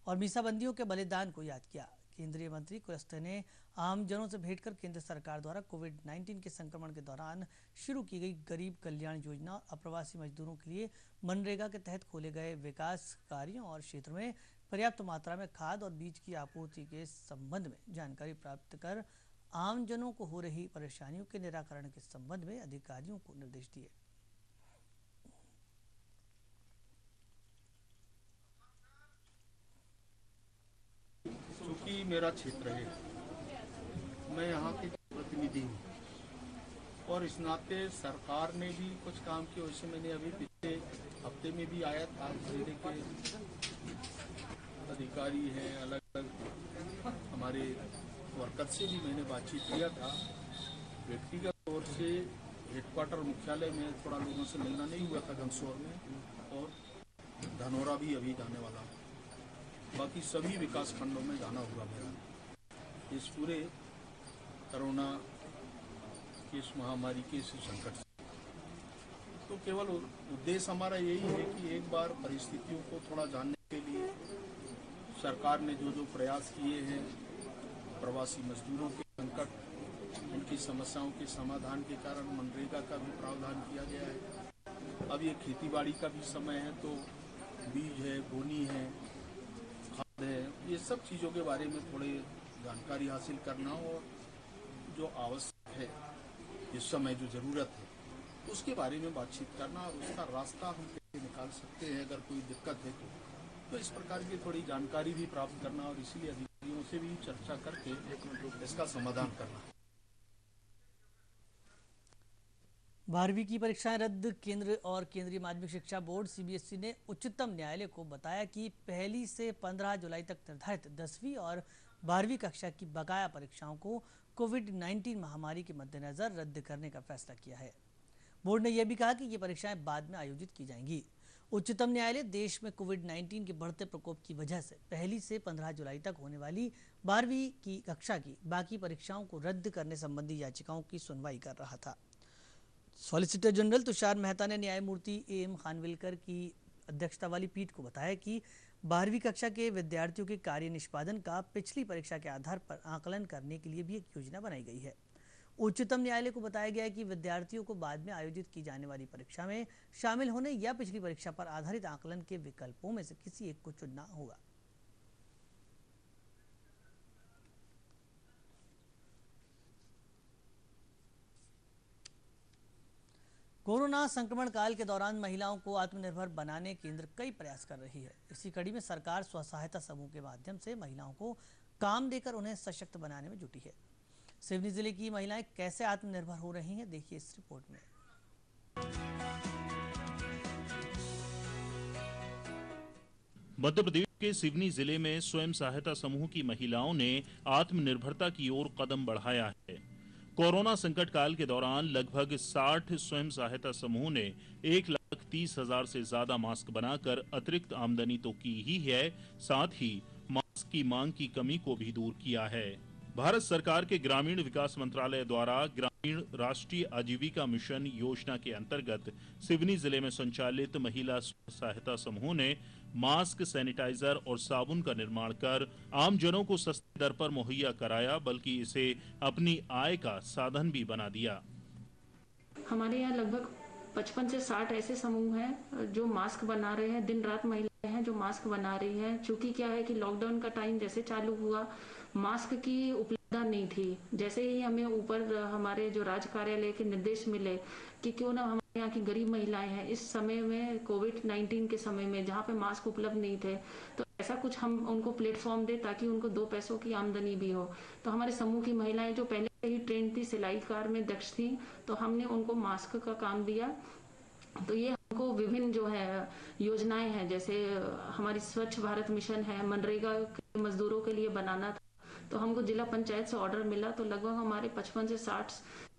और मीसा बंदियों के बलिदान को याद किया। केंद्रीय मंत्री कुलस्ते ने आमजनों से भेंट कर केंद्र सरकार द्वारा कोविड-19 के संक्रमण के दौरान शुरू की गई गरीब कल्याण योजना, अप्रवासी मजदूरों के लिए मनरेगा के तहत खोले गए विकास कार्यों और क्षेत्र में पर्याप्त मात्रा में खाद और बीज की आपूर्ति के संबंध में जानकारी प्राप्त कर आमजनों को हो रही परेशानियों के निराकरण के संबंध में अधिकारियों को निर्देश दिए। चूँकि मेरा क्षेत्र है, मैं यहाँ के प्रतिनिधि हूँ और इस नाते सरकार ने भी कुछ काम किया। वैसे मैंने अभी पिछले हफ्ते में भी आया था, जिले के अधिकारी हैं, अलग अलग हमारे वर्कर से भी मैंने बातचीत किया था। व्यक्तिगत तौर से हेडक्वार्टर मुख्यालय में थोड़ा लोगों से मिलना नहीं हुआ था घनसौर में, और धनौरा भी अभी जाने वाला हूँ। बाकी सभी विकास खंडों में जाना हुआ मेरा। इस पूरे कोरोना की इस महामारी के इस संकट से तो केवल उद्देश्य हमारा यही है कि एक बार परिस्थितियों को थोड़ा जानने के लिए सरकार ने जो जो प्रयास किए हैं, प्रवासी मजदूरों के संकट, उनकी समस्याओं के समाधान के कारण मनरेगा का भी प्रावधान किया गया है। अब ये खेतीबाड़ी का भी समय है, तो बीज है, बोनी है, खाद है, ये सब चीज़ों के बारे में थोड़े जानकारी हासिल करना और जो आवश्यक है इस समय जो ज़रूरत है उसके बारे में बातचीत करना और उसका रास्ता हम कैसे निकाल सकते हैं अगर कोई दिक्कत है तो इस प्रकार की थोड़ी जानकारी भी प्राप्त करना और इसीलिए अधिकारियों से भी चर्चा करके इसका समाधान करना। 12वीं की परीक्षाएं रद्द। केंद्र और केंद्रीय माध्यमिक शिक्षा बोर्ड सीबीएसई ने उच्चतम न्यायालय को बताया कि पहली से 15 जुलाई तक निर्धारित 10वीं और 12वीं कक्षा की बकाया परीक्षाओं को कोविड-19 महामारी के मद्देनजर रद्द करने का फैसला किया है। बोर्ड ने यह भी कहा कि ये परीक्षाएं बाद में आयोजित की जाएंगी। उच्चतम न्यायालय देश में कोविड-19 के बढ़ते प्रकोप की वजह से पहली से 15 जुलाई तक होने वाली 12वीं की कक्षा की बाकी परीक्षाओं को रद्द करने संबंधी याचिकाओं की सुनवाई कर रहा था। सॉलिसिटर जनरल तुषार मेहता ने न्यायमूर्ति एम खानविलकर की अध्यक्षता वाली पीठ को बताया कि 12वीं कक्षा के विद्यार्थियों के कार्य निष्पादन का पिछली परीक्षा के आधार पर आकलन करने के लिए भी एक योजना बनाई गई है। उच्चतम न्यायालय को बताया गया है कि विद्यार्थियों को बाद में आयोजित की जाने वाली परीक्षा में शामिल होने या पिछली परीक्षा पर आधारित आकलन के विकल्पों में से किसी एक को चुनना होगा। कोरोना संक्रमण काल के दौरान महिलाओं को आत्मनिर्भर बनाने केंद्र कई प्रयास कर रही है। इसी कड़ी में सरकार स्व सहायता समूह के माध्यम से महिलाओं को काम देकर उन्हें सशक्त बनाने में जुटी है। सिवनी जिले की महिलाएं कैसे आत्मनिर्भर हो रही हैं, देखिए इस रिपोर्ट में। मध्य प्रदेश के सिवनी जिले में स्वयं सहायता समूह की महिलाओं ने आत्मनिर्भरता की ओर कदम बढ़ाया है। कोरोना संकट काल के दौरान लगभग 60 स्वयं सहायता समूह ने 1,30,000 से ज्यादा मास्क बनाकर अतिरिक्त आमदनी तो की ही है, साथ ही मास्क की मांग की कमी को भी दूर किया है। भारत सरकार के ग्रामीण विकास मंत्रालय द्वारा ग्रामीण राष्ट्रीय आजीविका मिशन योजना के अंतर्गत सिवनी जिले में संचालित महिला सहायता समूह ने मास्क, सैनिटाइजर और साबुन का निर्माण कर आमजनों को सस्ती दर पर मुहैया कराया, बल्कि इसे अपनी आय का साधन भी बना दिया। हमारे यहाँ लगभग 55 से 60 ऐसे समूह हैं जो मास्क बना रहे हैं। दिन रात महिलाएं हैं जो मास्क बना रही हैं। चूंकि क्या है कि लॉकडाउन का टाइम जैसे चालू हुआ, मास्क की उपलब्धता नहीं थी। जैसे ही हमें ऊपर हमारे जो राज्य कार्यालय के निर्देश मिले कि क्यों ना हमारे यहाँ की गरीब महिलाएं हैं इस समय में, कोविड-19 के समय में जहाँ पे मास्क उपलब्ध नहीं थे, तो ऐसा कुछ हम उनको प्लेटफॉर्म दे ताकि उनको 2 पैसों की आमदनी भी हो। तो हमारे समूह की महिलाएं जो पहले से ही ट्रेन थी, सिलाई कार में दक्ष थी, तो हमने उनको मास्क का काम दिया। तो ये हमको विभिन्न जो है योजनाएं हैं, जैसे हमारी स्वच्छ भारत मिशन है, मनरेगा के मजदूरों के लिए बनाना था, तो हमको जिला पंचायत से ऑर्डर मिला। तो लगभग हमारे 55 से 60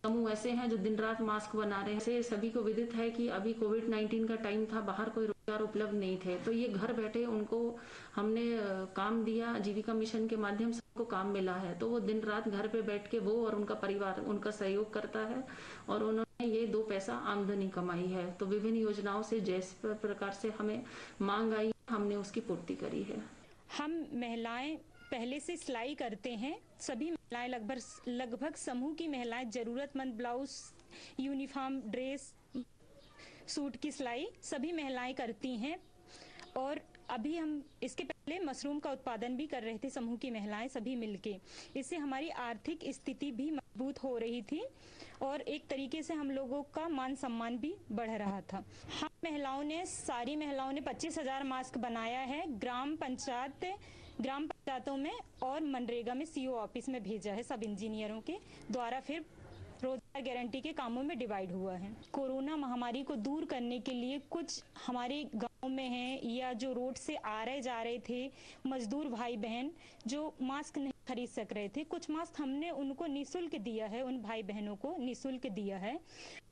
समूह ऐसे हैं जो दिन रात मास्क बना रहे हैं। से सभी को विदित है कि अभी कोविड-19 का टाइम था, बाहर कोई रोजगार उपलब्ध नहीं थे, तो ये घर बैठे उनको हमने काम दिया। आजीविका मिशन के माध्यम से उनको काम मिला है, तो वो दिन रात घर पे बैठ के वो और उनका परिवार उनका सहयोग करता है और उन्होंने ये 2 पैसा आमदनी कमाई है। तो विभिन्न योजनाओं से जिस प्रकार से हमें मांग आई, हमने उसकी पूर्ति करी है। हम महिलाएं पहले से सिलाई करते हैं। सभी महिलाएं लगभग समूह की महिलाएं जरूरतमंद ब्लाउज, यूनिफॉर्म, ड्रेस, सूट की सिलाई सभी महिलाएं करती हैं। और अभी हम इसके पहले मशरूम का उत्पादन भी कर रहे थे समूह की महिलाएं सभी मिलके। इससे हमारी आर्थिक स्थिति भी मजबूत हो रही थी और एक तरीके से हम लोगों का मान सम्मान भी बढ़ रहा था। हम सारी महिलाओं ने 25,000 मास्क बनाया है। ग्राम पंचायतों में और मनरेगा में सीओ ऑफिस में भेजा है। सब इंजीनियरों के द्वारा फिर रोजगार गारंटी के कामों में डिवाइड हुआ है। कोरोना महामारी को दूर करने के लिए कुछ हमारे गांव में हैं या जो रोड से आ रहे जा रहे थे मजदूर भाई बहन जो मास्क नहीं खरीद सक रहे थे, कुछ मास्क हमने उनको निःशुल्क दिया है, उन भाई बहनों को निःशुल्क दिया है।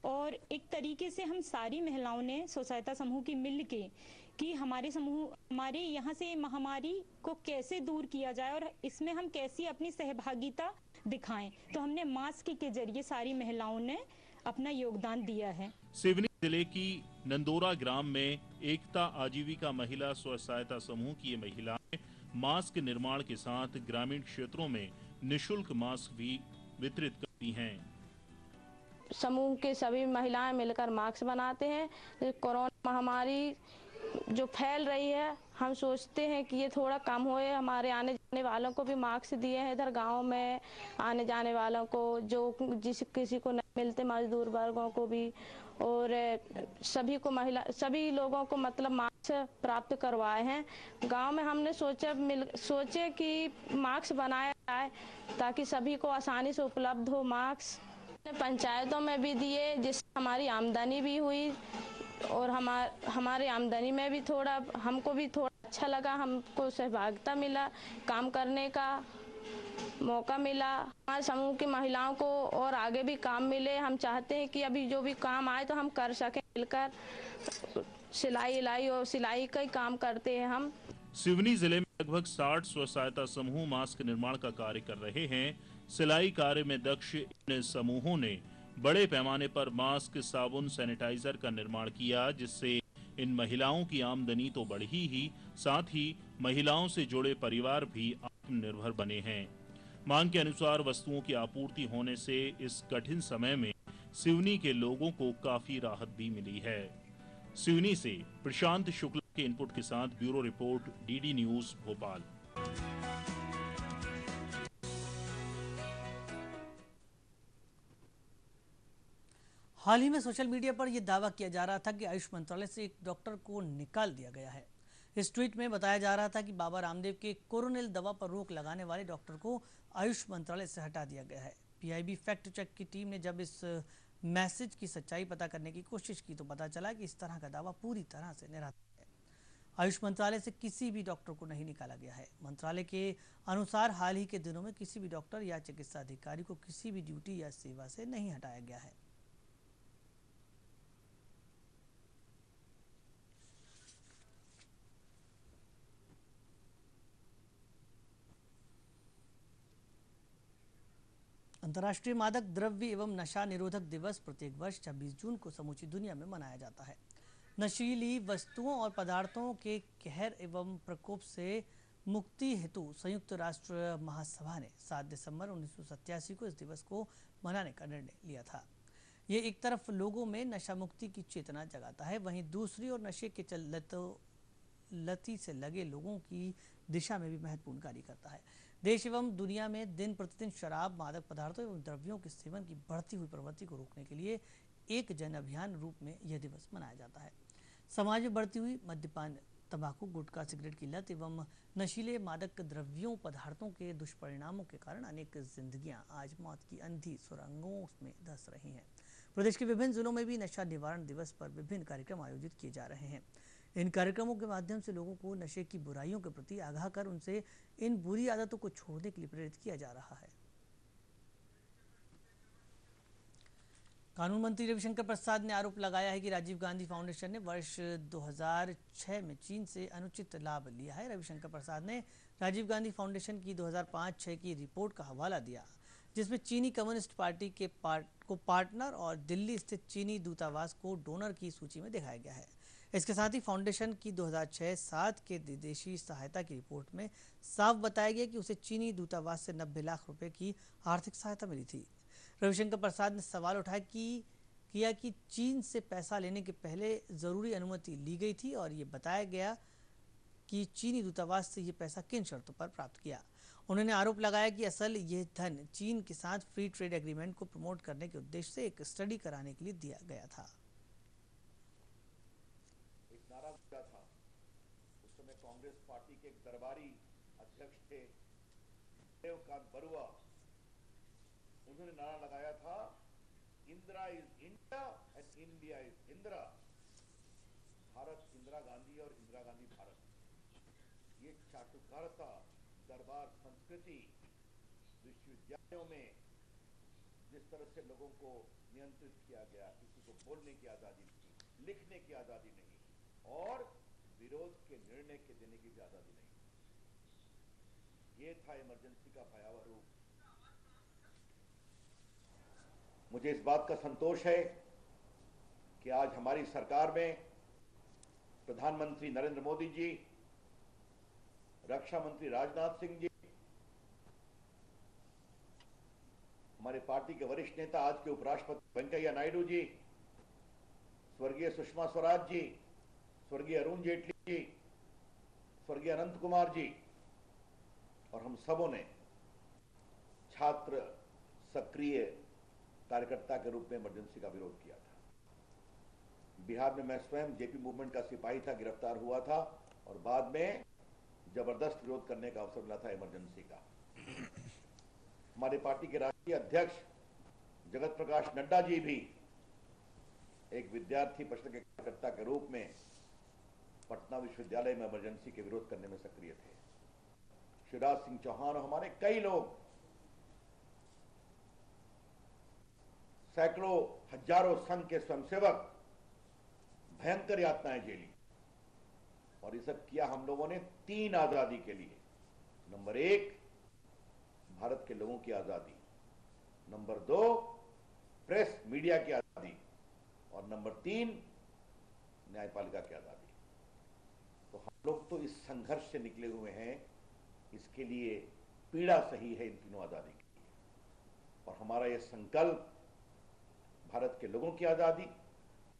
और एक तरीके से हम सारी महिलाओं ने स्वसहायता समूह की मिल के कि हमारे यहाँ से महामारी को कैसे दूर किया जाए और इसमें हम कैसी अपनी सहभागिता दिखाएं, तो हमने मास्क के जरिए सारी महिलाओं ने अपना योगदान दिया है। सिवनी जिले की नंदोरा ग्राम में एकता आजीविका महिला स्व सहायता समूह की ये महिलाएं मास्क निर्माण के साथ ग्रामीण क्षेत्रों में निःशुल्क मास्क भी वितरित करती हैं। समूह के सभी महिलाएं मिलकर मास्क बनाते हैं। कोरोना महामारी जो फैल रही है, हम सोचते हैं कि ये थोड़ा कम होए। हमारे आने जाने वालों को भी मास्क दिए हैं, इधर गांव में आने जाने वालों को, जो किसी को नहीं मिलते, मजदूर वर्गों को भी, और सभी लोगों को मतलब मास्क प्राप्त करवाए हैं। गांव में हमने सोचे कि मास्क बनाया जाए ताकि सभी को आसानी से उपलब्ध हो मास्क। पंचायतों में भी दिए जिससे हमारी आमदनी भी हुई और हमारी आमदनी में भी हमको भी थोड़ा अच्छा लगा। हमको सहभागिता मिला, काम करने का मौका मिला। हमारे समूह की महिलाओं को और आगे भी काम मिले। हम चाहते हैं कि अभी जो भी काम आए तो हम कर सकें मिलकर। सिलाई का ही काम करते हैं हम। सिवनी जिले में लगभग 60 स्व सहायता समूह मास्क निर्माण का कार्य कर रहे हैं। सिलाई कार्य में दक्ष इन समूहों ने बड़े पैमाने पर मास्क, साबुन, सैनिटाइजर का निर्माण किया, जिससे इन महिलाओं की आमदनी तो बढ़ी ही, साथ ही महिलाओं से जुड़े परिवार भी आत्मनिर्भर बने हैं। मांग के अनुसार वस्तुओं की आपूर्ति होने से इस कठिन समय में सिवनी के लोगों को काफी राहत भी मिली है। सिवनी से प्रशांत शुक्ला के इनपुट के साथ bureau report, DD news Bhopal. हाल ही में सोशल मीडिया पर यह दावा किया जा रहा था कि आयुष मंत्रालय से एक डॉक्टर को निकाल दिया गया है। इस ट्वीट में बताया जा रहा था कि बाबा रामदेव के कोरोनिल दवा पर रोक लगाने वाले डॉक्टर को आयुष मंत्रालय से हटा दिया गया है। पीआईबी फैक्ट चेक की टीम ने जब इस मैसेज की सच्चाई पता करने की कोशिश की तो पता चला कि इस तरह का दावा पूरी तरह से निराधार है। आयुष मंत्रालय से किसी भी डॉक्टर को नहीं निकाला गया है। मंत्रालय के अनुसार हाल ही के दिनों में किसी भी डॉक्टर या चिकित्सा अधिकारी को किसी भी ड्यूटी या सेवा से नहीं हटाया गया है। अंतर्राष्ट्रीय मादक द्रव्य एवं नशा निरोधक दिवस प्रत्येक वर्ष 26 जून को समूची दुनिया में मनाया जाता है। नशीली वस्तुओं और पदार्थों के कहर एवं प्रकोप से मुक्ति हेतु संयुक्त राष्ट्र महासभा ने 7 दिसंबर 1987 को इस दिवस को मनाने का निर्णय लिया था। ये एक तरफ लोगों में नशा मुक्ति की चेतना जगाता है, वहीं दूसरी ओर नशे के लती से लगे लोगों की दिशा में भी महत्वपूर्ण कार्य करता है। देश एवं दुनिया में दिन प्रतिदिन शराब, मादक पदार्थों एवं द्रव्यों के सेवन की बढ़ती हुई प्रवृत्ति को रोकने के लिए एक जन अभियान रूप में यह दिवस मनाया जाता है। समाज में बढ़ती हुई मद्यपान, तंबाकू, गुटखा, सिगरेट की लत एवं नशीले मादक द्रव्यों पदार्थों के दुष्परिणामों के कारण अनेक जिंदगियां आज मौत की अंधी सुरंगों में धंस रही हैं। प्रदेश के विभिन्न जिलों में भी नशा निवारण दिवस पर विभिन्न कार्यक्रम आयोजित किए जा रहे हैं। इन कार्यक्रमों के माध्यम से लोगों को नशे की बुराइयों के प्रति आगाह कर उनसे इन बुरी आदतों को छोड़ने के लिए प्रेरित किया जा रहा है। कानून मंत्री रविशंकर प्रसाद ने आरोप लगाया है कि राजीव गांधी फाउंडेशन ने वर्ष 2006 में चीन से अनुचित लाभ लिया है। रविशंकर प्रसाद ने राजीव गांधी फाउंडेशन की 2005-6 की रिपोर्ट का हवाला दिया, जिसमें चीनी कम्युनिस्ट पार्टी के को पार्टनर और दिल्ली स्थित चीनी दूतावास को डोनर की सूची में दिखाया गया है। इसके साथ ही फाउंडेशन की 2006-7 के विदेशी सहायता की रिपोर्ट में साफ बताया गया कि उसे चीनी दूतावास से 90 लाख रुपए की आर्थिक सहायता मिली थी। रविशंकर प्रसाद ने सवाल उठाया कि चीन से पैसा लेने के पहले जरूरी अनुमति ली गई थी और ये बताया गया कि चीनी दूतावास से ये पैसा किन शर्तों पर प्राप्त किया। उन्होंने आरोप लगाया कि असल ये धन चीन के साथ फ्री ट्रेड एग्रीमेंट को प्रमोट करने के उद्देश्य से एक स्टडी कराने के लिए दिया गया था। एक नारा दिया था, उस समय कांग्रेस पार्टी के दरबारी अध्यक्ष थे देवकांत बरुआ। उन्होंने नारा लगाया था, Indira is India and India is Indira. Bharat Indira Gandhi और इंदिरा गांधी भारत। ये चाटुकारिता, दरबार संस्कृति, विश्वविद्यालयों में जिस तरह से लोगों को नियंत्रित किया गया, किसी को बोलने की आजादी नहीं, लिखने की आजादी नहीं और विरोध के निर्णय के देने की भी आजादी नहीं। ये था इमरजेंसी का भयावह रूप। मुझे इस बात का संतोष है कि आज हमारी सरकार में प्रधानमंत्री नरेंद्र मोदी जी, रक्षा मंत्री राजनाथ सिंह जी, हमारे पार्टी के वरिष्ठ नेता आज के उपराष्ट्रपति वेंकैया नायडू जी, स्वर्गीय सुषमा स्वराज जी, स्वर्गीय अरुण जेटली जी, स्वर्गीय अनंत कुमार जी और हम सबों ने छात्र सक्रिय कार्यकर्ता के रूप में इमरजेंसी का विरोध किया था। बिहार में मैं स्वयं जेपी मूवमेंट का सिपाही था, गिरफ्तार हुआ था और बाद में जबरदस्त विरोध करने का अवसर मिला था इमरजेंसी का। हमारे पार्टी के राष्ट्रीय अध्यक्ष जगत प्रकाश नड्डा जी भी एक विद्यार्थी परिषद के कार्यकर्ता के रूप में पटना विश्वविद्यालय में इमरजेंसी के विरोध करने में सक्रिय थे। शिवराज सिंह चौहान और हमारे कई लोग, सैकड़ों हजारों संघ के स्वयंसेवक भयंकर यातनाएं झेली और ये सब किया हम लोगों ने 3 आजादी के लिए। नंबर 1, भारत के लोगों की आजादी। नंबर 2, प्रेस मीडिया की आजादी और नंबर 3, न्यायपालिका की आजादी। तो हम लोग तो इस संघर्ष से निकले हुए हैं। इसके लिए पीड़ा सही है इन तीनों आजादी की और हमारा यह संकल्प भारत के लोगों की आजादी,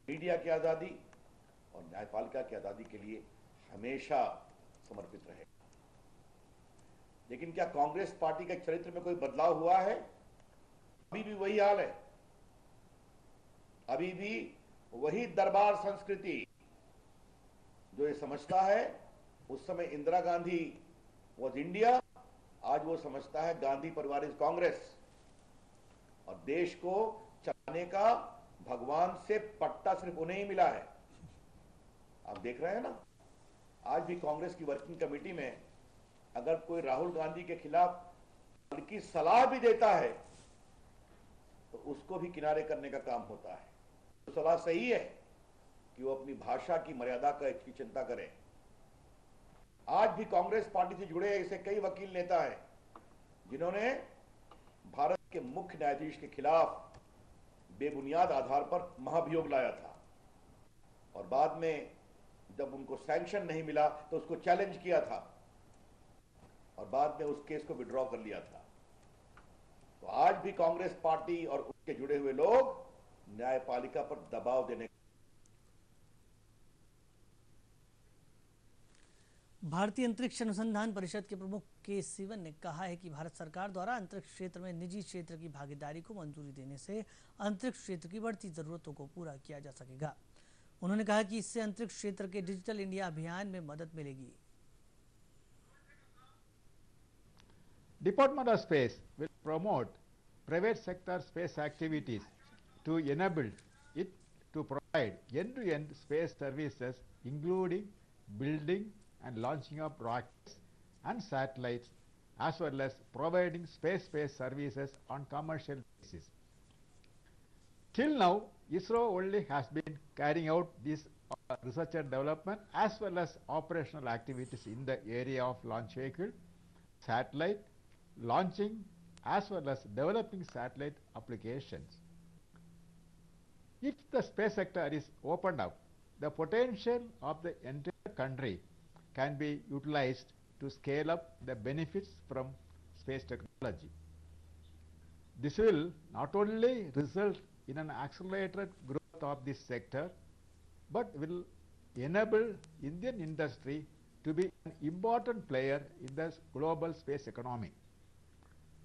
मीडिया की आजादी और न्यायपालिका की आजादी के लिए हमेशा समर्पित रहेगा। लेकिन क्या कांग्रेस पार्टी के चरित्र में कोई बदलाव हुआ है? अभी भी वही हाल है। अभी भी वही दरबार संस्कृति। जो ये समझता है उस समय इंदिरा गांधी वॉज इंडिया, आज वो समझता है गांधी परिवार इज कांग्रेस। और देश को चलाने का भगवान से पट्टा सिर्फ उन्हें ही मिला है। आप देख रहे हैं ना, आज भी कांग्रेस की वर्किंग कमेटी में अगर कोई राहुल गांधी के खिलाफ उनकी सलाह भी देता है तो उसको भी किनारे करने का काम होता है। तो सलाह सही है कि वो अपनी भाषा की मर्यादा की चिंता करें। आज भी कांग्रेस पार्टी से जुड़े ऐसे कई वकील नेता हैं जिन्होंने भारत के मुख्य न्यायाधीश के खिलाफ बेबुनियाद आधार पर महाभियोग लाया था और बाद में जब उनको सैंक्शन नहीं मिला तो उसको चैलेंज किया था और बाद में उस केस को विड्रॉ कर लिया था। तो आज भी कांग्रेस पार्टी और उसके जुड़े हुए लोग न्यायपालिका पर दबाव देने। भारतीय अंतरिक्ष अनुसंधान परिषद के प्रमुख के सिवन ने कहा है कि भारत सरकार द्वारा अंतरिक्ष क्षेत्र में निजी क्षेत्र की भागीदारी को मंजूरी देने से अंतरिक्ष क्षेत्र की बढ़ती जरूरतों को पूरा किया जा सकेगा। उन्होंने कहा कि इससे अंतरिक्ष क्षेत्र के डिजिटल इंडिया अभियान में मदद मिलेगी। Department of Space will promote private sector space activities to enable it to provide end-to-end space services, including building and launching of rockets and satellites, as well as providing space-based services on commercial basis. Till now, ISRO only has been carrying out this research and development as well as operational activities in the area of launch vehicle, satellite, launching, as well as developing satellite applications. If the space sector is opened up, the potential of the entire country can be utilized to scale up the benefits from space technology. This will not only result in an accelerated growth of this sector, but will enable Indian industry to be an important player in the global space economy.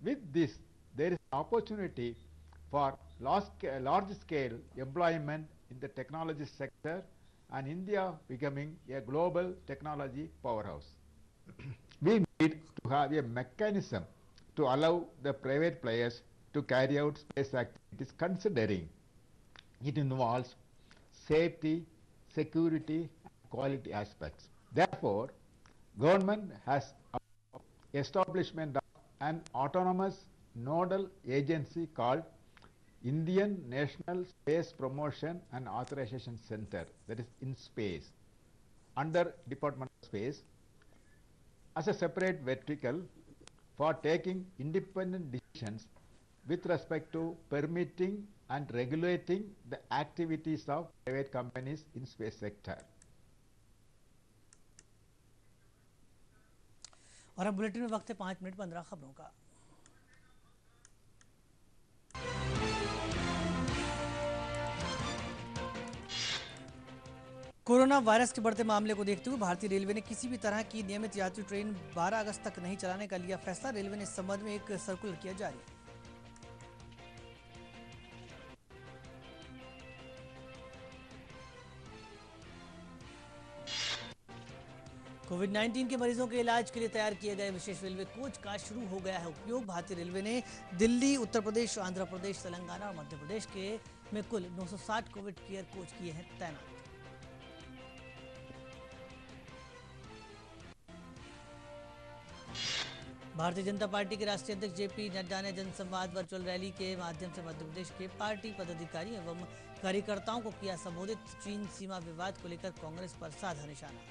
With this, there is an opportunity for large-scale employment in the technology sector and India becoming a global technology powerhouse. We need to have a mechanism to allow the private players to carry out space activities, considering it involves safety, security, and quality aspects. Therefore, government has establishment of an autonomous nodal agency called Indian National Space Promotion and Authorization Center, that is INSPACE, under Department of Space, as a separate vertical for taking independent decisions with respect to permitting and regulating the activities of private companies in space sector. और अब bulletin में वक्त है 5 minute 15 खबरों का। Corona virus के बढ़ते मामले को देखते हुए भारतीय रेलवे ने किसी भी तरह की नियमित यात्री ट्रेन 12 अगस्त तक नहीं चलाने का लिया फैसला। रेलवे ने इस संबंध में एक सर्कुलर किया जारी। कोविड-19 के मरीजों के इलाज के लिए तैयार किए गए विशेष रेलवे कोच का शुरू हो गया है उपयोग। भारतीय रेलवे ने दिल्ली, उत्तर प्रदेश, आंध्र प्रदेश, तेलंगाना और मध्य प्रदेश में कुल 960 कोविड केयर कोच किए हैं तैनात। भारतीय जनता पार्टी के राष्ट्रीय अध्यक्ष जेपी नड्डा ने जनसंवाद वर्चुअल रैली के माध्यम से मध्य प्रदेश के पार्टी पदाधिकारियों एवं कार्यकर्ताओं को किया संबोधित। चीन सीमा विवाद को लेकर कांग्रेस पर साधा निशाना।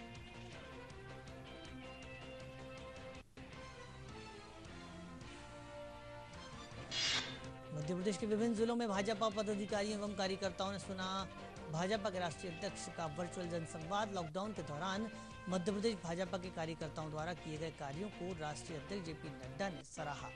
मध्य प्रदेश के विभिन्न जिलों में भाजपा पदाधिकारियों एवं कार्यकर्ताओं ने सुना भाजपा के राष्ट्रीय अध्यक्ष का वर्चुअल जनसंवाद। लॉकडाउन के दौरान मध्य प्रदेश भाजपा के कार्यकर्ताओं द्वारा किए गए कार्यों को राष्ट्रीय अध्यक्ष जेपी नड्डा ने सराहा।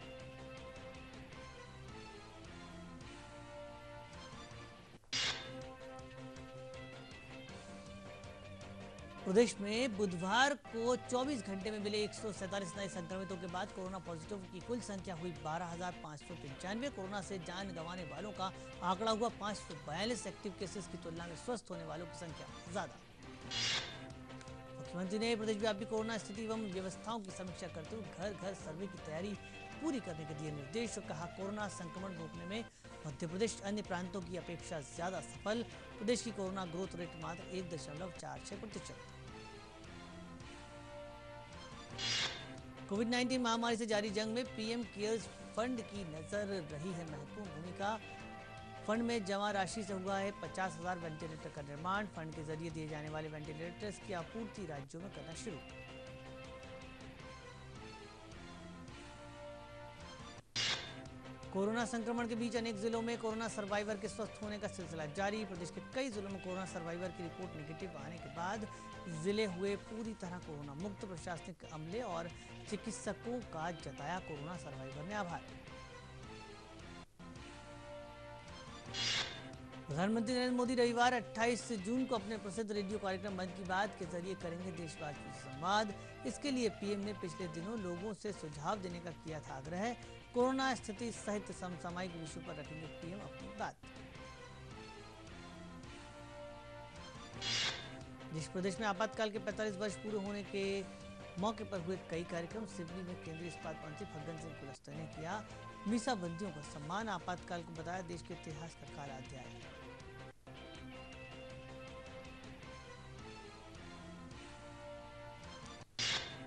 प्रदेश में बुधवार को 24 घंटे में मिले 147 नए संक्रमितों के बाद कोरोना पॉजिटिव की कुल संख्या हुई 12,595। कोरोना से जान गंवाने वालों का आंकड़ा हुआ 542। एक्टिव केसेस की तुलना में स्वस्थ होने वालों की संख्या ज्यादा। मुख्यमंत्री ने प्रदेश व्यापी कोरोना स्थिति एवं व्यवस्थाओं की समीक्षा करते हुए घर घर सर्वे की तैयारी पूरी करने के दिए निर्देश। कहा, कोरोना संक्रमण रोकने में मध्य प्रदेश अन्य प्रांतों की अपेक्षा ज्यादा सफल। प्रदेश की कोरोना ग्रोथ रेट मात्र 1.46%। कोविड-19 महामारी से जारी जंग में पीएम केयर्स फंड की नजर रही है महत्वपूर्ण भूमिका। फंड में जमा राशि से हुआ है 50,000 वेंटिलेटर का निर्माण। फंड के जरिए दिए जाने वाले वेंटिलेटर्स की आपूर्ति राज्यों में करना शुरू। कोरोना संक्रमण के बीच अनेक जिलों में कोरोना सर्वाइवर के स्वस्थ होने का सिलसिला जारी। प्रदेश के कई जिलों में कोरोना सर्वाइवर की रिपोर्ट नेगेटिव आने के बाद जिले हुए पूरी तरह कोरोना मुक्त। प्रशासनिक अमले और चिकित्सकों का जताया कोरोना सर्वाइवर ने आभार। प्रधानमंत्री नरेंद्र मोदी रविवार 28 जून को अपने प्रसिद्ध रेडियो कार्यक्रम मन की बात के जरिए करेंगे देशवासियों से संवाद। इसके लिए पीएम ने पिछले दिनों लोगों से सुझाव देने का किया था आग्रह। कोरोना स्थिति सहित समसामयिक विषयों पर रखेंगे पीएम अपनी बात। देश प्रदेश में आपातकाल के 45 वर्ष पूरे होने के मौके पर हुए कई कार्यक्रम। सिवनी में केंद्रीय इस्पात मंत्री फग्गन सिंह कुलस्ते ने किया मीसाबंदियों का सम्मान। आपातकाल को बताया देश के इतिहास का काला अध्याय।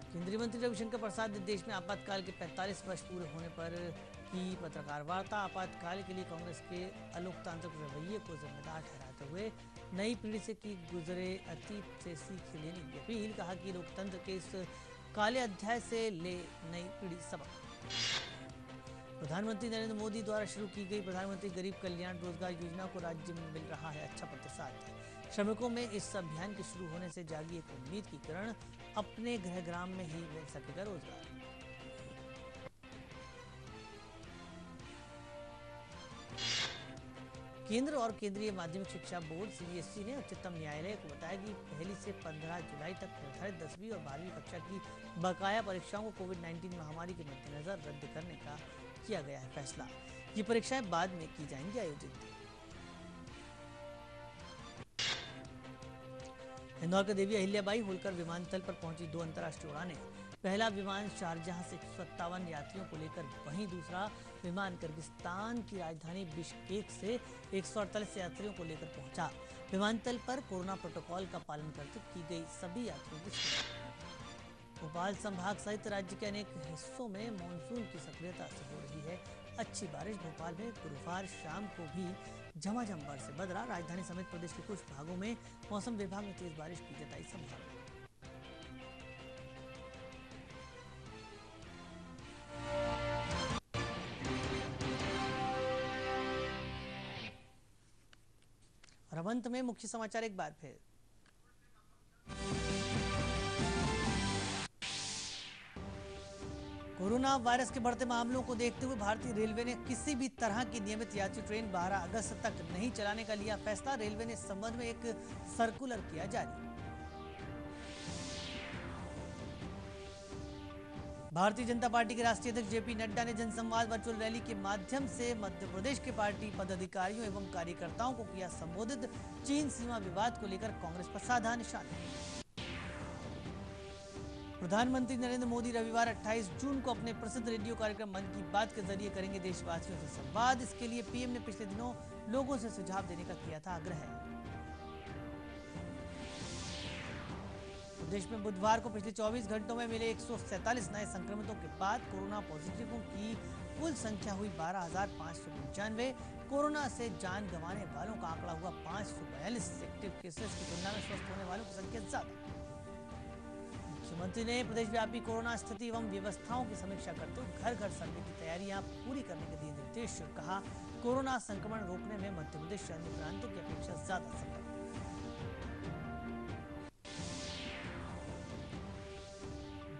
केंद्रीय मंत्री रविशंकर प्रसाद ने देश में आपातकाल के 45 वर्ष पूरे होने पर की पत्रकार वार्ता। आपातकाल के लिए कांग्रेस के अलोकतांत्रिक रवैये को जिम्मेदार ठहराते हुए नई पीढ़ी से की गुजरे अतीत से सीख लेने की अपील। कहा कि लोकतंत्र के इस काले अध्याय से ले नई पीढ़ी सबक। प्रधानमंत्री नरेंद्र मोदी द्वारा शुरू की गई प्रधानमंत्री गरीब कल्याण रोजगार योजना को राज्य में मिल रहा है अच्छा प्रतिसाद। श्रमिकों में इस अभियान के शुरू होने से जागी एक उम्मीद की किरण। अपने गृह ग्राम में ही मिल सकेगा रोजगार। केंद्र और केंद्रीय माध्यमिक शिक्षा बोर्ड सीबीएसई ने उच्चतम न्यायालय को बताया कि पहली से 15 जुलाई तक निर्धारित 10वीं और 12वीं कक्षा की बकाया परीक्षाओं को कोविड-19 महामारी के मद्देनजर रद्द करने का किया गया है फैसला। ये परीक्षाएं बाद में की जाएंगी आयोजित। इंदौर के देवी अहिल्याबाई होलकर विमानतल पर पहुंची 2 अंतर्राष्ट्रीय उड़ानें। पहला विमान शारजाह से 157 यात्रियों को लेकर, वहीं दूसरा विमान किर्गिस्तान की राजधानी बिश्केक से 148 यात्रियों को लेकर पहुंचा। विमानतल पर कोरोना प्रोटोकॉल का पालन करते की गई सभी यात्रियों की स्क्रीनिंग। भोपाल संभाग सहित राज्य के अनेक हिस्सों में मानसून की सक्रियता से हो रही है अच्छी बारिश। भोपाल में गुरुवार शाम को भी झमाझम बारिश से बदला। राजधानी समेत प्रदेश के कुछ भागों में मौसम विभाग ने तेज बारिश की जताई संभावना। और अब अंत में मुख्य समाचार एक बार फिर। कोरोना वायरस के बढ़ते मामलों को देखते हुए भारतीय रेलवे ने किसी भी तरह की नियमित यात्री ट्रेन 12 अगस्त तक नहीं चलाने का लिया फैसला। रेलवे ने इस संबंध में एक सर्कुलर किया जारी। भारतीय जनता पार्टी के राष्ट्रीय अध्यक्ष जेपी नड्डा ने जनसंवाद वर्चुअल रैली के माध्यम से मध्य प्रदेश के पार्टी पदाधिकारियों एवं कार्यकर्ताओं को किया संबोधित। चीन सीमा विवाद को लेकर कांग्रेस पर साधा निशाना। प्रधानमंत्री नरेंद्र मोदी रविवार 28 जून को अपने प्रसिद्ध रेडियो कार्यक्रम मन की बात के जरिए करेंगे देशवासियों से संवाद। इसके लिए पीएम ने पिछले दिनों लोगों से सुझाव देने का किया था आग्रह। प्रदेश में बुधवार को पिछले 24 घंटों में मिले 147 नए संक्रमितों के बाद कोरोना पॉजिटिवों की कुल संख्या हुई 12,595। कोरोना से जान गंवाने वालों का आंकड़ा हुआ 542। एक्टिव केसेस की तुलना में स्वस्थ होने वालों की संख्या ज्यादा। मुख्यमंत्री ने प्रदेश व्यापी कोरोना स्थिति एवं व्यवस्थाओं की समीक्षा करते हुए घर घर सर्वे की तैयारियां पूरी करने के दिए निर्देश। कहा कोरोना संक्रमण रोकने में मध्य प्रदेश अन्य प्रांतों की अपेक्षा ज्यादा सफल।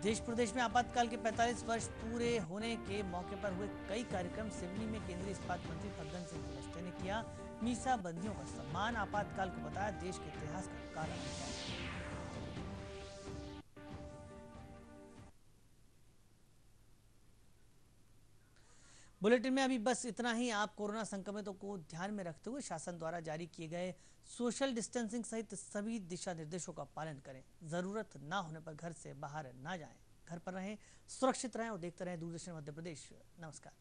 देश प्रदेश में आपातकाल के 45 वर्ष पूरे होने के मौके पर हुए कई कार्यक्रम। सिवनी में केंद्रीय इस्पात मंत्री फग्गन सिंह कुलस्ते ने किया मीसाबंदियों का सम्मान। आपातकाल को बताया देश के इतिहास का काला अध्याय। बुलेटिन में अभी बस इतना ही। आप कोरोना संक्रमितों को ध्यान में रखते हुए शासन द्वारा जारी किए गए सोशल डिस्टेंसिंग सहित सभी दिशा निर्देशों का पालन करें। जरूरत ना होने पर घर से बाहर ना जाएं। घर पर रहें, सुरक्षित रहें और देखते रहें दूरदर्शन मध्य प्रदेश। नमस्कार।